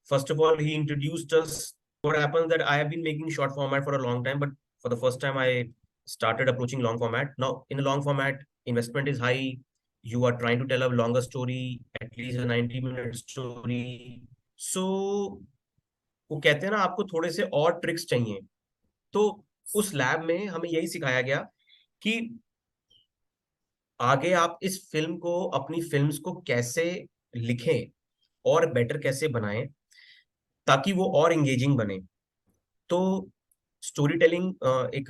first of all, he introduced us. What happens that I have been making short format for a long time, but for the first time I started approaching long format. Now, in a long format, investment is high. You are trying to tell a longer story, at least a 90-minute story. So वो कहते हैं ना, आपको थोड़े से और tricks चाहिए. तो उस लैब में हमें यही सिखाया गया कि आगे आप इस फिल्म को, अपनी फिल्म्स को कैसे लिखें और बेटर कैसे बनाएं, ताकि वो और एंगेजिंग बने. तो स्टोरी टेलिंग एक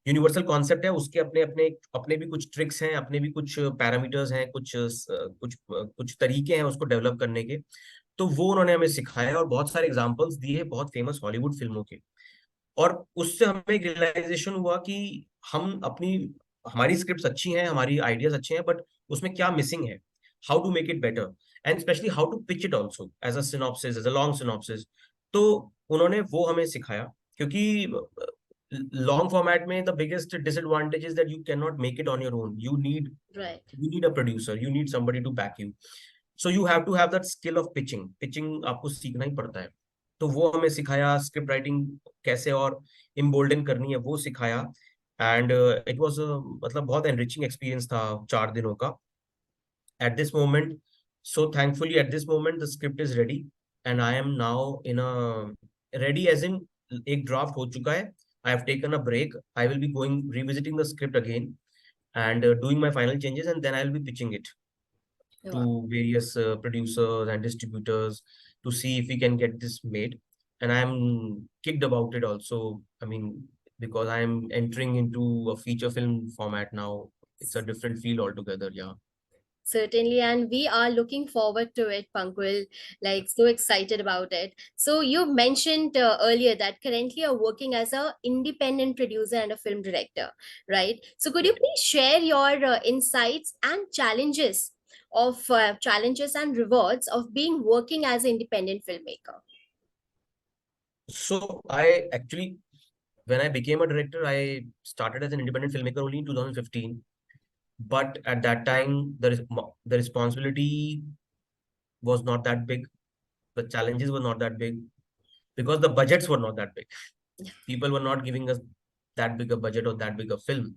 यूनिवर्सल कॉन्सेप्ट है. उसके अपने अपने अपने भी कुछ ट्रिक्स हैं, अपने भी कुछ पैरामीटर्स हैं, कुछ तरीके हैं उसको डेवलप करने के. तो वो उन्होंने हमें सिखाया और बहुत सारे एग्जांपल्स दिए बहुत फेमस हॉलीवुड फिल्मों के. और उससे हमें एक रियलाइजेशन हुआ कि हम अपनी हमारी स्क्रिप्ट्स अच्छी हैं, हमारी आइडियाज अच्छे हैं, बट उसमें क्या मिसिंग है, how to make it better, and specially how to pitch it also as a synopsis, as a long synopsis. तो उन्होंने वो हमें सिखाया, क्योंकि लॉन्ग फॉर्मेट में the biggest disadvantage is that you can not make it on your own, Right. you need a producer, you need somebody to back you, so you have to have that skill of pitching आपको सीखना ही पड़ता है। तो वो हमें सिखाया, script writing कैसे और इम्बोल्डन करनी है वो सिखाया। एंड इट वाज मतलब बहुत एनरिचिंग एक्सपीरियंस था 4 दिनों का at this moment. So thankfully at this moment the script is ready, and I am now in a ready as in एक ड्राफ्ट हो चुका है। I have taken a break. I will be going revisiting the script again and doing my final changes, and then I'll be pitching it Wow. to various producers and distributors to see if we can get this made. And I'm kicked about it also. I mean, because I'm entering into a feature film format now. It's a different field altogether. Yeah. Certainly, and we are looking forward to it, Pankul. Like, so excited about it. So you mentioned earlier that currently you're working as a independent producer and a film director, right? So could you Right. please share your insights and challenges and rewards of being working as an independent filmmaker? So I actually, when I became a director, I started as an independent filmmaker only in 2015. But at that time, the responsibility was not that big. The challenges were not that big because the budgets were not that big. People were not giving us that big a budget or that big a film,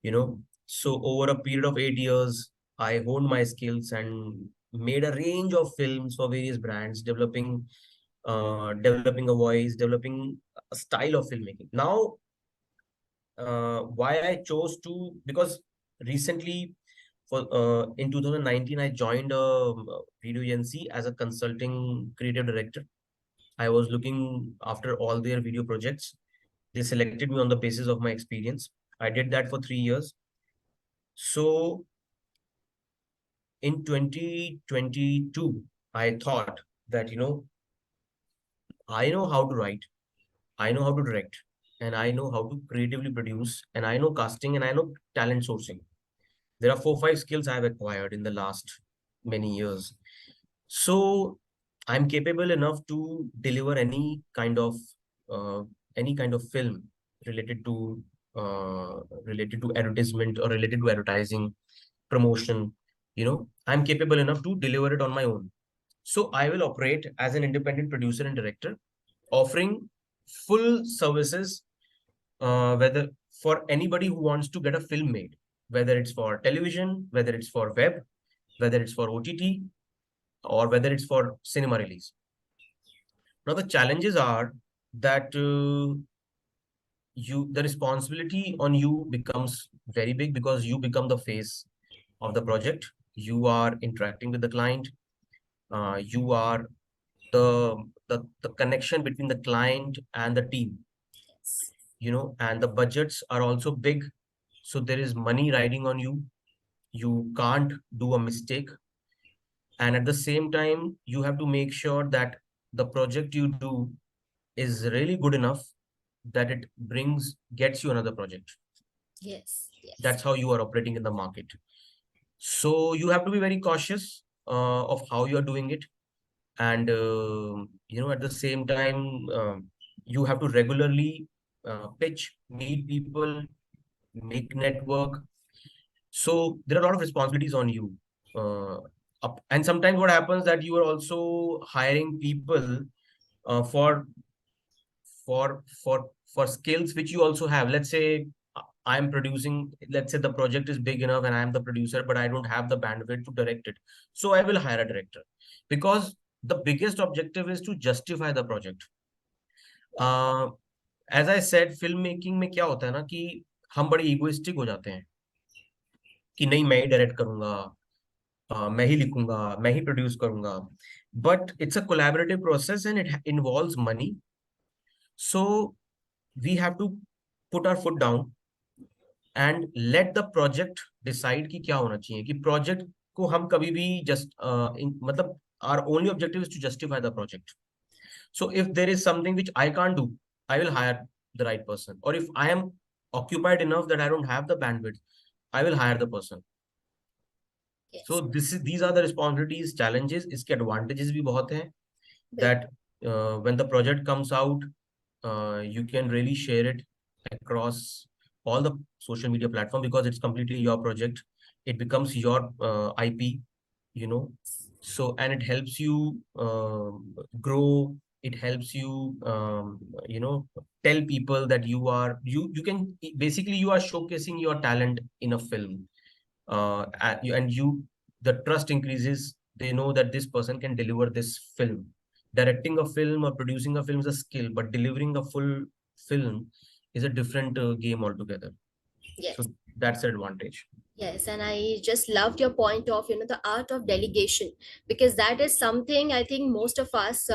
you know. So over a period of 8 years, I honed my skills and made a range of films for various brands, developing a voice, developing a style of filmmaking. Now, why I chose to, because recently for in 2019 I joined a video agency as a consulting creative director. I was looking after all their video projects. They selected me on the basis of my experience. I did that for 3 years. So in 2022, I thought that, I know how to write, I know how to direct, and I know how to creatively produce, and I know casting, and I know talent sourcing. There are 4, 5 skills I have acquired in the last many years. So I'm capable enough to deliver uh, any kind of film related to related to advertisement or related to advertising, promotion. I'm capable enough to deliver it on my own. So I will operate as an independent producer and director, offering full services, whether for anybody who wants to get a film made, whether it's for television, whether it's for web, whether it's for OTT, or whether it's for cinema release. Now the challenges are that the responsibility on you becomes very big because you become the face of the project. You are interacting with the client. You are the connection between the client and the team. And the budgets are also big, so there is money riding on you. You can't do a mistake, and at the same time you have to make sure that the project you do is really good enough that it gets you another project. Yes, yes. That's how you are operating in the market. So you have to be very cautious of how you are doing it, and at the same time, you have to regularly pitch, meet people, make network. So there are a lot of responsibilities on you. uh, and sometimes what happens that you are also hiring people uh, for for for skills which you also have. Let's say I'm producing, let's say the project is big enough and I'm the producer, but I don't have the bandwidth to direct it. So I will hire a director, because the biggest objective is to justify the project. uh, as I said, film making में क्या होता है ना कि हम बड़े egoistic हो जाते हैं कि नहीं, मैं ही डायरेक्ट करूंगा, मैं ही लिखूंगा, मैं ही प्रोड्यूस करूंगा। But it's a collaborative process and it involves money. So we have to put our foot down and let the project decide कि क्या होना चाहिए, कि प्रोजेक्ट को हम कभी भी मतलब our only objective is to justify the project. So if there is something which I can't do, I will hire the right person. Or if I am occupied enough that I don't have the bandwidth, I will hire the person. So Yes. these are the responsibilities, challenges. इसके advantages भी बहुत हैं, Bill. that when the project comes out, you can really share it across all the social media platform, because it's completely your project. It becomes your IP, you know. So, and it helps you grow. It helps you, tell people that you can basically, you are showcasing your talent in a film, and the trust increases. They know that this person can deliver this film. Directing a film or producing a film is a skill, but delivering a full film is a different game altogether. Yes. So that's the advantage. Yes, and I just loved your point of, the art of delegation, because that is something I think most of us,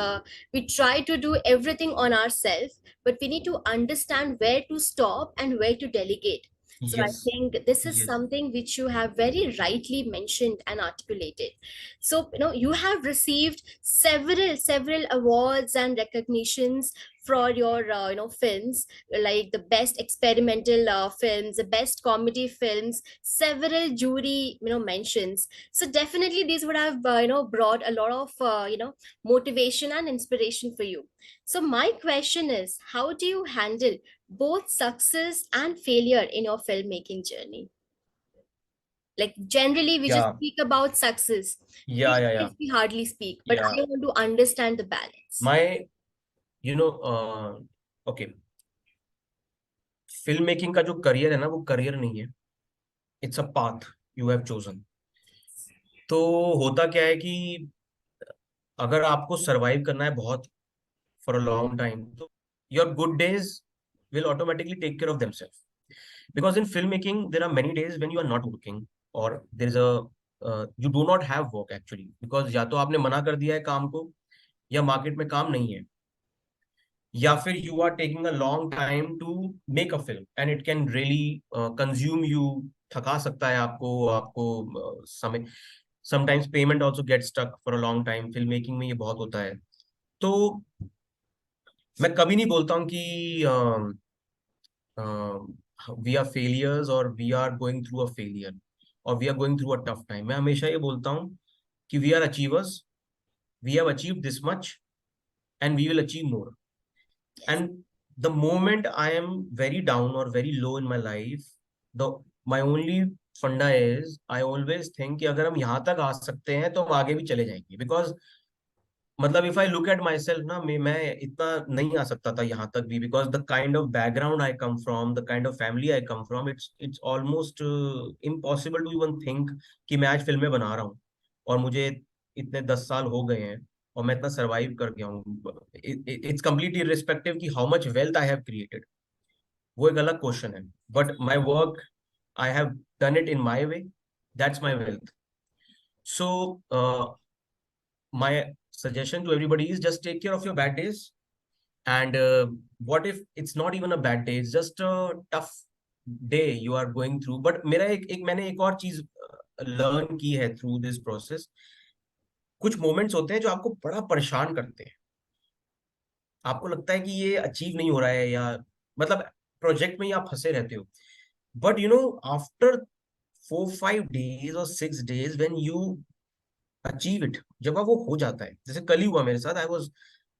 we try to do everything on ourselves, but we need to understand where to stop and where to delegate. So I Yes. think this is Yes. something which you have very rightly mentioned and articulated. So, you have received several awards and recognitions for your, films, like the best experimental films, the best comedy films, several jury, mentions. So definitely these would have, brought a lot of, motivation and inspiration for you. So my question is, how do you handle both success and failure in your filmmaking journey? Like generally we just Yeah. speak about success, Yeah. Yeah. Yeah. failures we hardly speak, but Yeah. I want to understand the balance. My, you know, okay, film making का जो career है ना, वो career नहीं है, it's a path you have chosen. तो होता क्या है कि अगर आपको सरवाइव करना है बहुत फॉर अ लॉन्ग टाइम, तो your good days will automatically take care of themselves. Because in filmmaking, there are many days when you are not working, or there is you do not have work actually, because या तो आपने मना कर दिया है काम को, या मार्केट में काम नहीं है, या फिर you are taking a long time to make a film and it can really consume you. थका सकता है आपको आपको समय. Sometimes payment also get stuck for a long time. Film making में ये बहुत होता है. तो मैं कभी नहीं बोलता हूँ कि वी आर फेलियर्स, और we are going through a failure, और we are going through a tough time. मैं हमेशा ये बोलता हूँ कि we are achievers, we have achieved this much, and we will achieve more. Yes. And the moment I am very down or very low in my life, the my only funda is I always think कि अगर हम यहाँ तक आ सकते हैं तो हम आगे भी चले जाएंगे. Because मतलब if I look at myself ना, मैं इतना नहीं आ सकता था यहाँ तक भी, because the kind of background I come from, the kind of family I come from, it's almost impossible to even think कि मैं आज फिल्में बना रहा हूँ, और मुझे इतने 10 साल हो गए हैं, और मैं इतना सरवाइव कर गया हूँ. इट्स कम्प्लीटली इररिस्पेक्टिव कि how much wealth I have created, वो एक अलग क्वेश्चन है. But my work, I have done it in my way, that's my wealth. So my suggestion to everybody is just take care of your bad days. And what if it's not even a bad day, it's just a tough day you are going through. But मेरा एक मैंने एक और चीज learn की है through this process. कुछ moments होते हैं जो आपको बड़ा परेशान करते हैं. आपको लगता है कि ये अचीव नहीं हो रहा है, या मतलब प्रोजेक्ट में ही आप फंसे रहते हो. But you know, after 4-5 days or 6 days, when you achieve it, जब आप वो हो जाता है, जैसे कल ही हुआ मेरे साथ. I was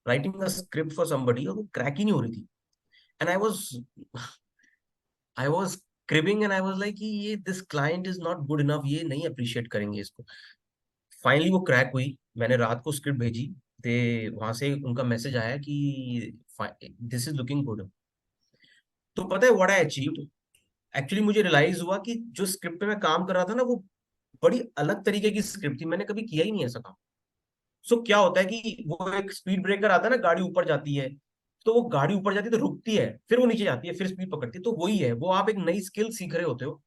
writing a script for somebody, और वो क्रैक ही नहीं हो रही थी. And I was cribbing, and I was like कि ये this client is not good enough, ये नहीं अप्रिशिएट करेंगे इसको. फाइनली वो क्रैक हुई. मैंने रात को स्क्रिप्ट भेजी, ते वहां से उनका मैसेज आया कि दिस इज लुकिंग गुड. तो पता है व्हाट आई अचीव्ड. एक्चुअली मुझे रियलाइज हुआ कि जो स्क्रिप्ट पे मैं काम कर रहा था ना, वो बड़ी अलग तरीके की स्क्रिप्ट थी. मैंने कभी किया ही नहीं ऐसा काम. सो क्या होता है कि वो एक स्पीड ब्रेकर आता है ना, गाड़ी ऊपर जाती है, तो वो गाड़ी ऊपर जाती है तो रुकती है, फिर वो नीचे जाती है, फिर स्पीड पकड़ती है. तो वही है, वो आप एक नई स्किल सीख रहे होते हो.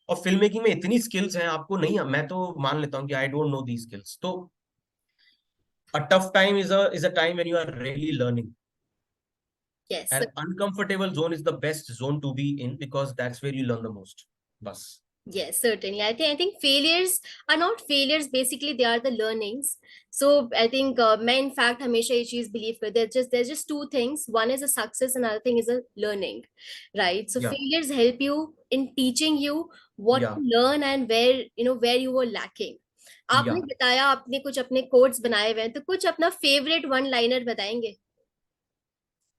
और फिल्म मेकिंग में इतनी स्किल्स हैं आपको नहीं. मैं तो मान लेता हूँ कि I don't know the skills. तो a tough time is a time when you are really learning. Yes. And uncomfortable zone is the best zone to be in, because that's where you learn the most. बस. Yes, certainly. I think failures are not failures. Basically, they are the learnings. So I think मैं in fact हमेशा ये चीज believe करते हैं. There's just two things. One is a success, another thing is a learning, right? So या failures help you in teaching you what या to learn and where you were lacking. या आपने बताया आपने कुछ अपने कोड्स बनाए हुए हैं, तो कुछ अपना फेवरेट वन लाइनर बताएंगे?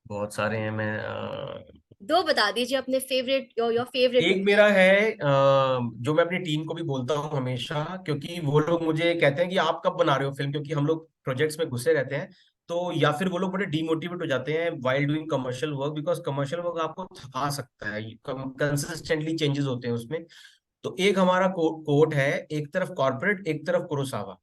बहुत सारे हैं। मैं दो बता दीजिए अपने फेवरेट, योर फेवरेट एक वन। मेरा है जो मैं अपनी टीम को भी बोलता हूँ हमेशा, क्योंकि वो लोग मुझे कहते हैं कि आप कब बना रहे हो फिल्म, क्योंकि हम लोग प्रोजेक्ट्स में घुसे रहते हैं। तो या फिर वो लोग बड़े डीमोटिवेट हो जाते हैं while doing commercial work, because commercial work आपको थका सकता है, कंसिस्टेंटली चेंजेस होते हैं उसमें। तो एक हमारा कोट है, एक तरफ कॉर्पोरेट एक तरफ कुरोसावा।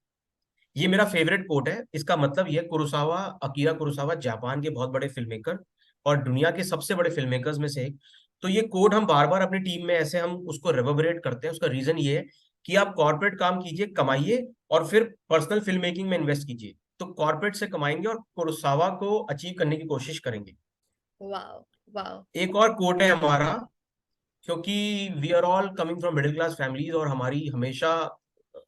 ये मेरा फेवरेट कोट है। इसका मतलब ये, कुरोसावा, अकीरा कुरोसावा जापान के बहुत बड़े फिल्म मेकर और दुनिया के सबसे बड़े फिल्म मेकर्स में से एक। तो ये कोट हम बार बार अपनी टीम में ऐसे हम उसको रेवरबरेट करते हैं। उसका रीजन ये है कि आप कॉर्पोरेट काम कीजिए, कमाइए, और फिर पर्सनल फिल्म मेकिंग में इन्वेस्ट कीजिए। तो कॉर्पोरेट से कमाएंगे और कुरोसावा को अचीव करने की कोशिश करेंगे। Wow, wow. एक और कोट है हमारा, क्योंकि we are all coming from middle class families, और हमारी हमेशा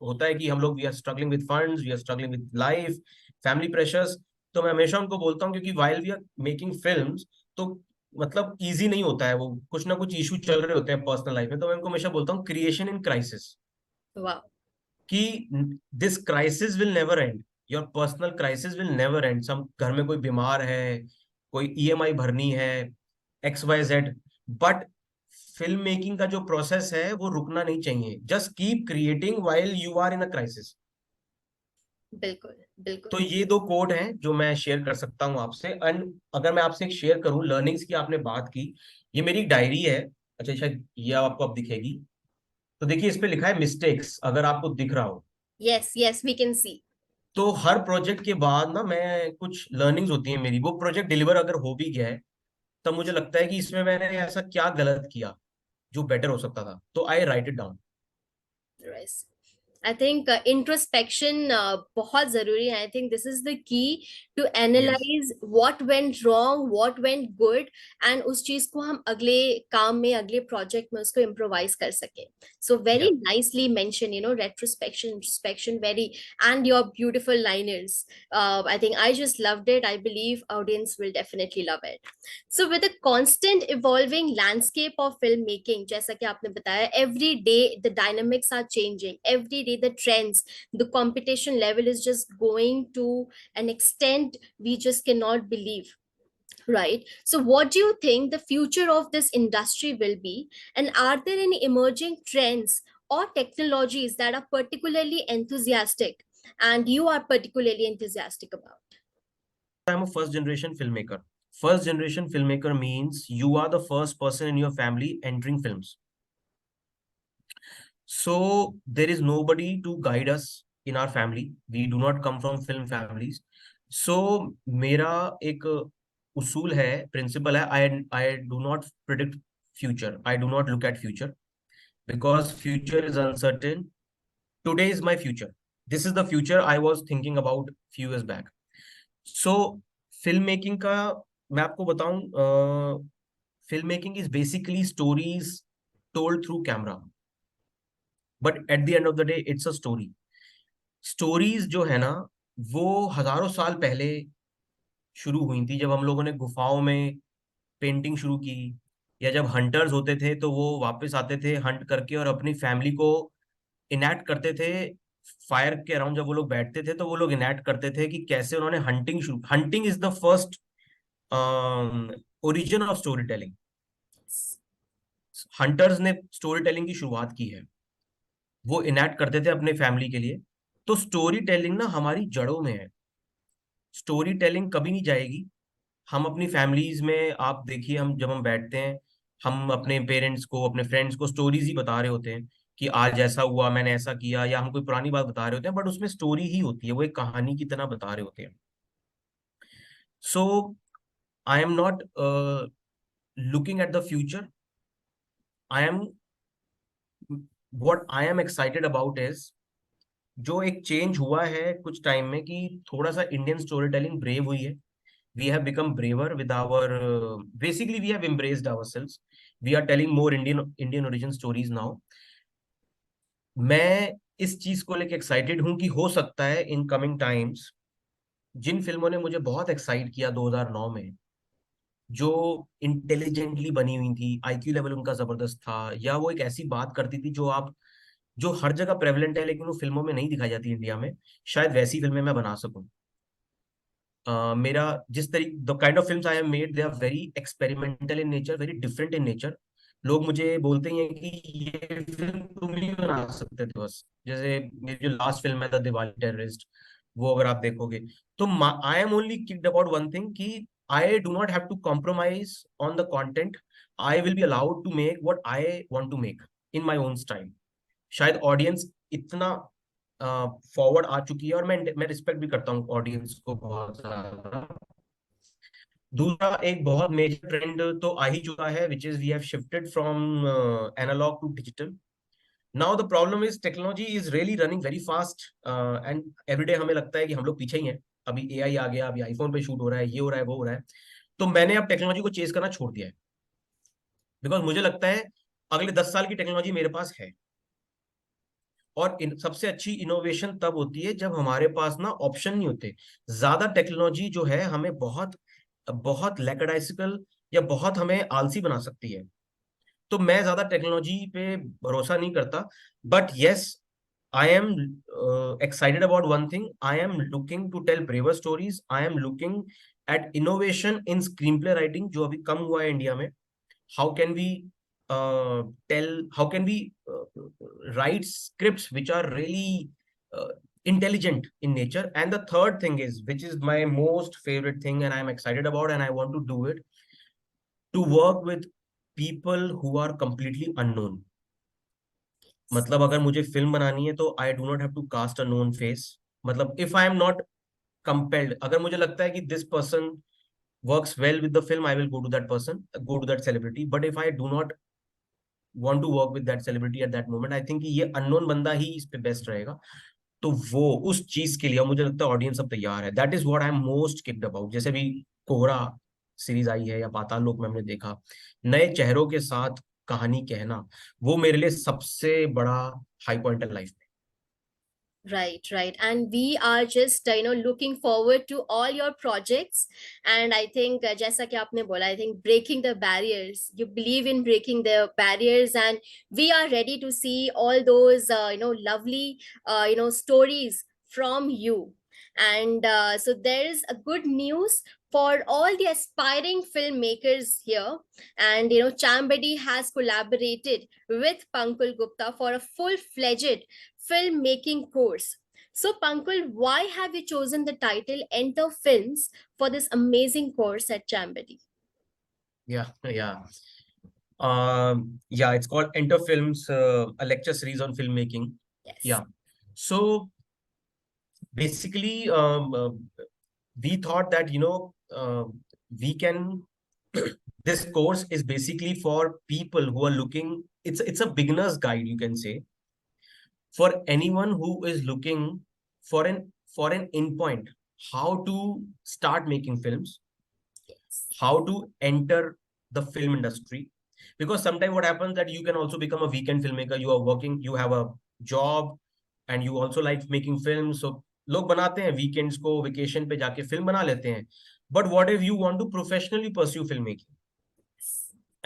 होता है कि हम लोग we are struggling with funds, we are struggling with life, family pressures. तो मैं हमेशा उनको बोलता हूँ, क्योंकि while we are making films, तो मतलब इजी नहीं होता है, वो कुछ ना कुछ इशू चल रहे होते हैं पर्सनल लाइफ में। तो मैं उनको हमेशा बोलता हूँ, क्रिएशन इन क्राइसिस, वाओ। कि this crisis will never end, your personal crisis will never end. सम घर में कोई बीमार है, कोई ईएमआई भरनी है, XYZ, बट फिल्म मेकिंग का जो प्रोसेस है वो रुकना नहीं चाहिए। Just keep creating while you are in a crisis. बिल्कुल, बिल्कुल। तो ये दो कोड हैं जो मैं शेयर कर सकता हूँ आपसे। एंड अगर मैं आपसे एक शेयर करूँ, लर्निंग्स की आपने बात की, ये मेरी डायरी है। अच्छा, शायद ये आपको अब दिखेगी। तो देखिए, इस पे लिखा है मिस्टेक्स, अगर आपको दिख रहा हो। Yes, yes, we can see. तो हर प्रोजेक्ट के बाद ना, मैं कुछ लर्निंग्स होती है मेरी, वो प्रोजेक्ट डिलीवर अगर हो भी गया है, तब मुझे लगता है कि इसमें मैंने ऐसा क्या गलत किया जो बेटर हो सकता था, तो I write it down. Yes. I think introspection बहुत जरूरी है. I think this is the key to yes. Analyse what went wrong, what went good, and उस चीज को हम अगले काम में, अगले प्रोजेक्ट में उसको इम्प्रोवाइज कर सके. सो वेरी या nicely mention, retrospection, introspection, very, and your beautiful liners. I think I just loved it. I believe audience will definitely love it. So with a constant evolving landscape of filmmaking, जैसा कि आपने बताया, every day the dynamics are changing, every day the trends, the competition level is just going to an extent we just cannot believe, right? So what do you think the future of this industry will be, and are there any emerging trends or technologies that are particularly enthusiastic and you are particularly enthusiastic about? I am a first generation film maker. First generation film maker means you are the first person in your family entering films. So there is nobody to guide us in our family. We do not come from film families. So मेरा एक उसूल है, principal है, आई do not predict future, I do not look at future, because future is uncertain. Today is my future, this is the future I was thinking about few years back. So film making का मैं आपको बताऊं, film making is basically stories told through camera, but at the end of the day it's a story. Stories जो है ना, वो हजारों साल पहले शुरू हुई थी, जब हम लोगों ने गुफाओं में पेंटिंग शुरू की, या जब हंटर्स होते थे तो वो वापस आते थे हंट करके और अपनी फैमिली को इनैक्ट करते थे। फायर के अराउंड जब वो लोग बैठते थे तो वो लोग इनैक्ट करते थे कि कैसे उन्होंने हंटिंग शुरू, hunting is the first origin of story telling. Hunters ने स्टोरी टेलिंग की शुरुआत की है, वो इनैक्ट करते थे अपने फैमिली के लिए। तो स्टोरी टेलिंग ना हमारी जड़ों में है। स्टोरी टेलिंग कभी नहीं जाएगी। हम अपनी फैमिलीज में आप देखिए, हम जब हम बैठते हैं, हम अपने पेरेंट्स को, अपने फ्रेंड्स को स्टोरीज ही बता रहे होते हैं कि आज ऐसा हुआ, मैंने ऐसा किया, या हम कोई पुरानी बात बता रहे होते हैं, बट उसमें स्टोरी ही होती है, वो एक कहानी की तरह बता रहे होते हैं। So I am not looking at the future, I am, what I am excited about is, जो एक चेंज हुआ है कुछ टाइम में, कि थोड़ा सा इंडियन स्टोरी टेलिंग ब्रेव हुई है। We have become braver with our basically we have embraced ourselves. We are telling more Indian origin stories now. मैं इस चीज को लेके एक्साइटेड हूं कि हो सकता है इन कमिंग टाइम्स जिन फिल्मों ने मुझे बहुत एक्साइट किया 2009 में, जो इंटेलिजेंटली बनी हुई थी, आईक्यू लेवल उनका जबरदस्त था, या वो एक ऐसी बात करती थी जो हर जगह प्रेवलेंट है लेकिन वो फिल्मों में नहीं दिखाई जाती इंडिया में, शायद वैसी फिल्में मैं बना सकूं। मेरा जिस तरीके the kind of films I have made, they are very experimental in nature, very different in nature. लोग मुझे बोलते ही हैं कि ये फिल्म तुम ही बना सकते थे बस। जैसे मेरी जो लास्ट फिल्म है द दिवाली टेररिस्ट, वो अगर आप देखोगे तो I am only kicked about one thing कि I do not have to compromise on the content. I will be allowed to make what I want to make in my own style. शायद audience इतना forward आ चुकी है, और मैं respect भी करता हूँ ऑडियंस को बहुत ज्यादा। दूसरा एक बहुत मेजर ट्रेंड तो आ ही चुका है, which is we have shifted from analogue to digital. Now the problem is technology is really running very fast, and everyday हमें लगता है कि हम लोग पीछे ही हैं। अभी एआई आ गया, अभी आईफोन पे शूट हो रहा है, ये हो रहा है, वो हो रहा है। तो मैंने अब टेक्नोलॉजी को चेज करना छोड़ दिया है, बिकॉज मुझे लगता है अगले 10 साल की टेक्नोलॉजी मेरे पास है। और सबसे अच्छी इनोवेशन तब होती है जब हमारे पास ना ऑप्शन नहीं होते। ज्यादा टेक्नोलॉजी जो है हमें बहुत बहुत लैकडाइसिकल या बहुत हमें आलसी बना सकती है। तो मैं ज्यादा टेक्नोलॉजी पे भरोसा नहीं करता। But yes, I am excited about one thing, I am looking to tell braver stories, I am looking at innovation in screen play writing जो अभी कम हुआ है इंडिया में। how can we how can we write scripts which are really uh, intelligent in nature. And the third thing is, which is my most favorite thing and I'm excited about and I want to do it, to work with people who are completely unknown. मतलब अगर मुझे film बनानी है तो I do not have to cast a known face. मतलब if I am not compelled, अगर मुझे लगता है कि this person works well with the film, I will go to that person, go to that celebrity. But if I do not want to work with that celebrity at that moment, I think कि ये unknown बंदा ही इस पे best रहेगा। तो वो उस चीज के लिए मुझे लगता है ऑडियंस अब तैयार है। That is what I am most kicked about. जैसे भी कोहरा सीरीज आई है या पाताल लोक में हमने देखा, नए चेहरों के साथ कहानी कहना, वो मेरे लिए सबसे बड़ा हाई पॉइंट है लाइफ में। Right, right. And we are just, looking forward to all your projects. And I think, jaisa ki aapne bola, I think breaking the barriers, you believe in breaking the barriers, and we are ready to see all those, lovely, stories from you. And so there is a good news for all the aspiring filmmakers here. And, Chambady has collaborated with Pankul Gupta for a full-fledged filmmaking course. So, Pankul, why have you chosen the title Enter Films for this amazing course at Chambady? Yeah. Yeah, it's called Enter Films, a lecture series on filmmaking. Yes. Yeah. So basically, we thought that, we can, this course is basically for people who are looking, it's a beginner's guide, you can say, for anyone who is looking for an endpoint, how to start making films, Yes. how to enter the film industry. Because sometimes what happens that you can also become a weekend filmmaker, you are working, you have a job, and you also like making films. So लोग बनाते हैं weekends को, vacation पे जाके film बना लेते हैं। But what if you want to professionally pursue film making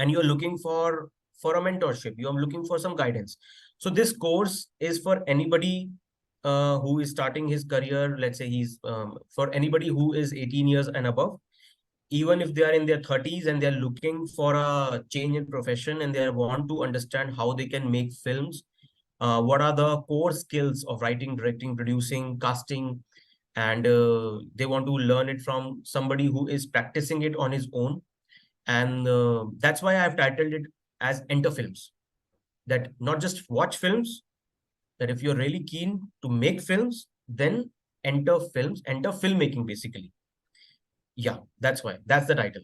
and you're looking for a mentorship, you're looking for some guidance. So this course is for anybody who is starting his career. Let's say he's for anybody who is 18 years and above, even if they are in their 30s and they're looking for a change in profession and they want to understand how they can make films, what are the core skills of writing, directing, producing, casting, and they want to learn it from somebody who is practicing it on his own. And that's why I've titled it as Enter Films. That not just watch films, that if you're really keen to make films, then enter films, enter filmmaking basically. Yeah, that's why. That's the title.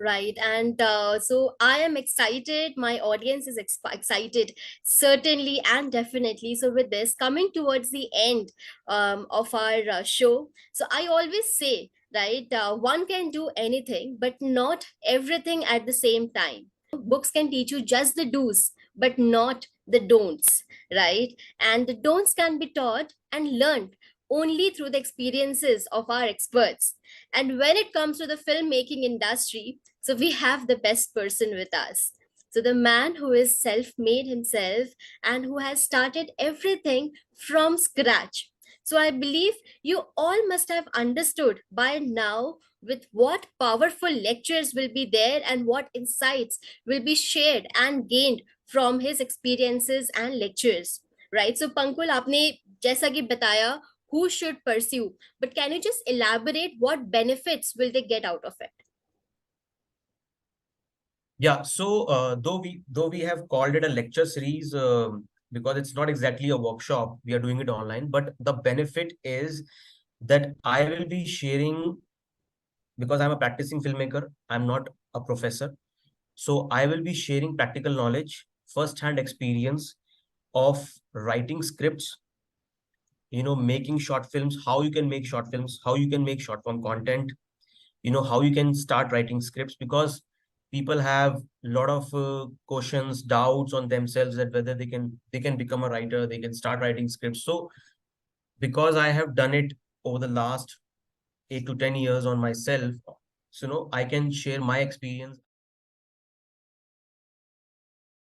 Right. And so I am excited. My audience is excited, certainly and definitely. So, with this coming towards the end of our show, so I always say, right, one can do anything, but not everything at the same time. Books can teach you just the do's, but not the don'ts, right? And the don'ts can be taught and learned only through the experiences of our experts. And when it comes to the filmmaking industry, so we have the best person with us. So the man who is self-made himself and who has started everything from scratch. So I believe you all must have understood by now with what powerful lectures will be there and what insights will be shared and gained from his experiences and lectures, right? So Pankul, आपने जैसा कि बताया who should pursue, but can you just elaborate what benefits will they get out of it? Yeah, so though we have called it a lecture series, because it's not exactly a workshop, we are doing it online. But the benefit is that I will be sharing, because I'm a practicing filmmaker, I'm not a professor. So I will be sharing practical knowledge, first-hand experience of writing scripts, making short films, how you can make short films, how you can make short form content, how you can start writing scripts, because people have a lot of questions, doubts on themselves that whether they can become a writer, they can start writing scripts. So because I have done it over the last 8 to 10 years on myself, so I can share my experience.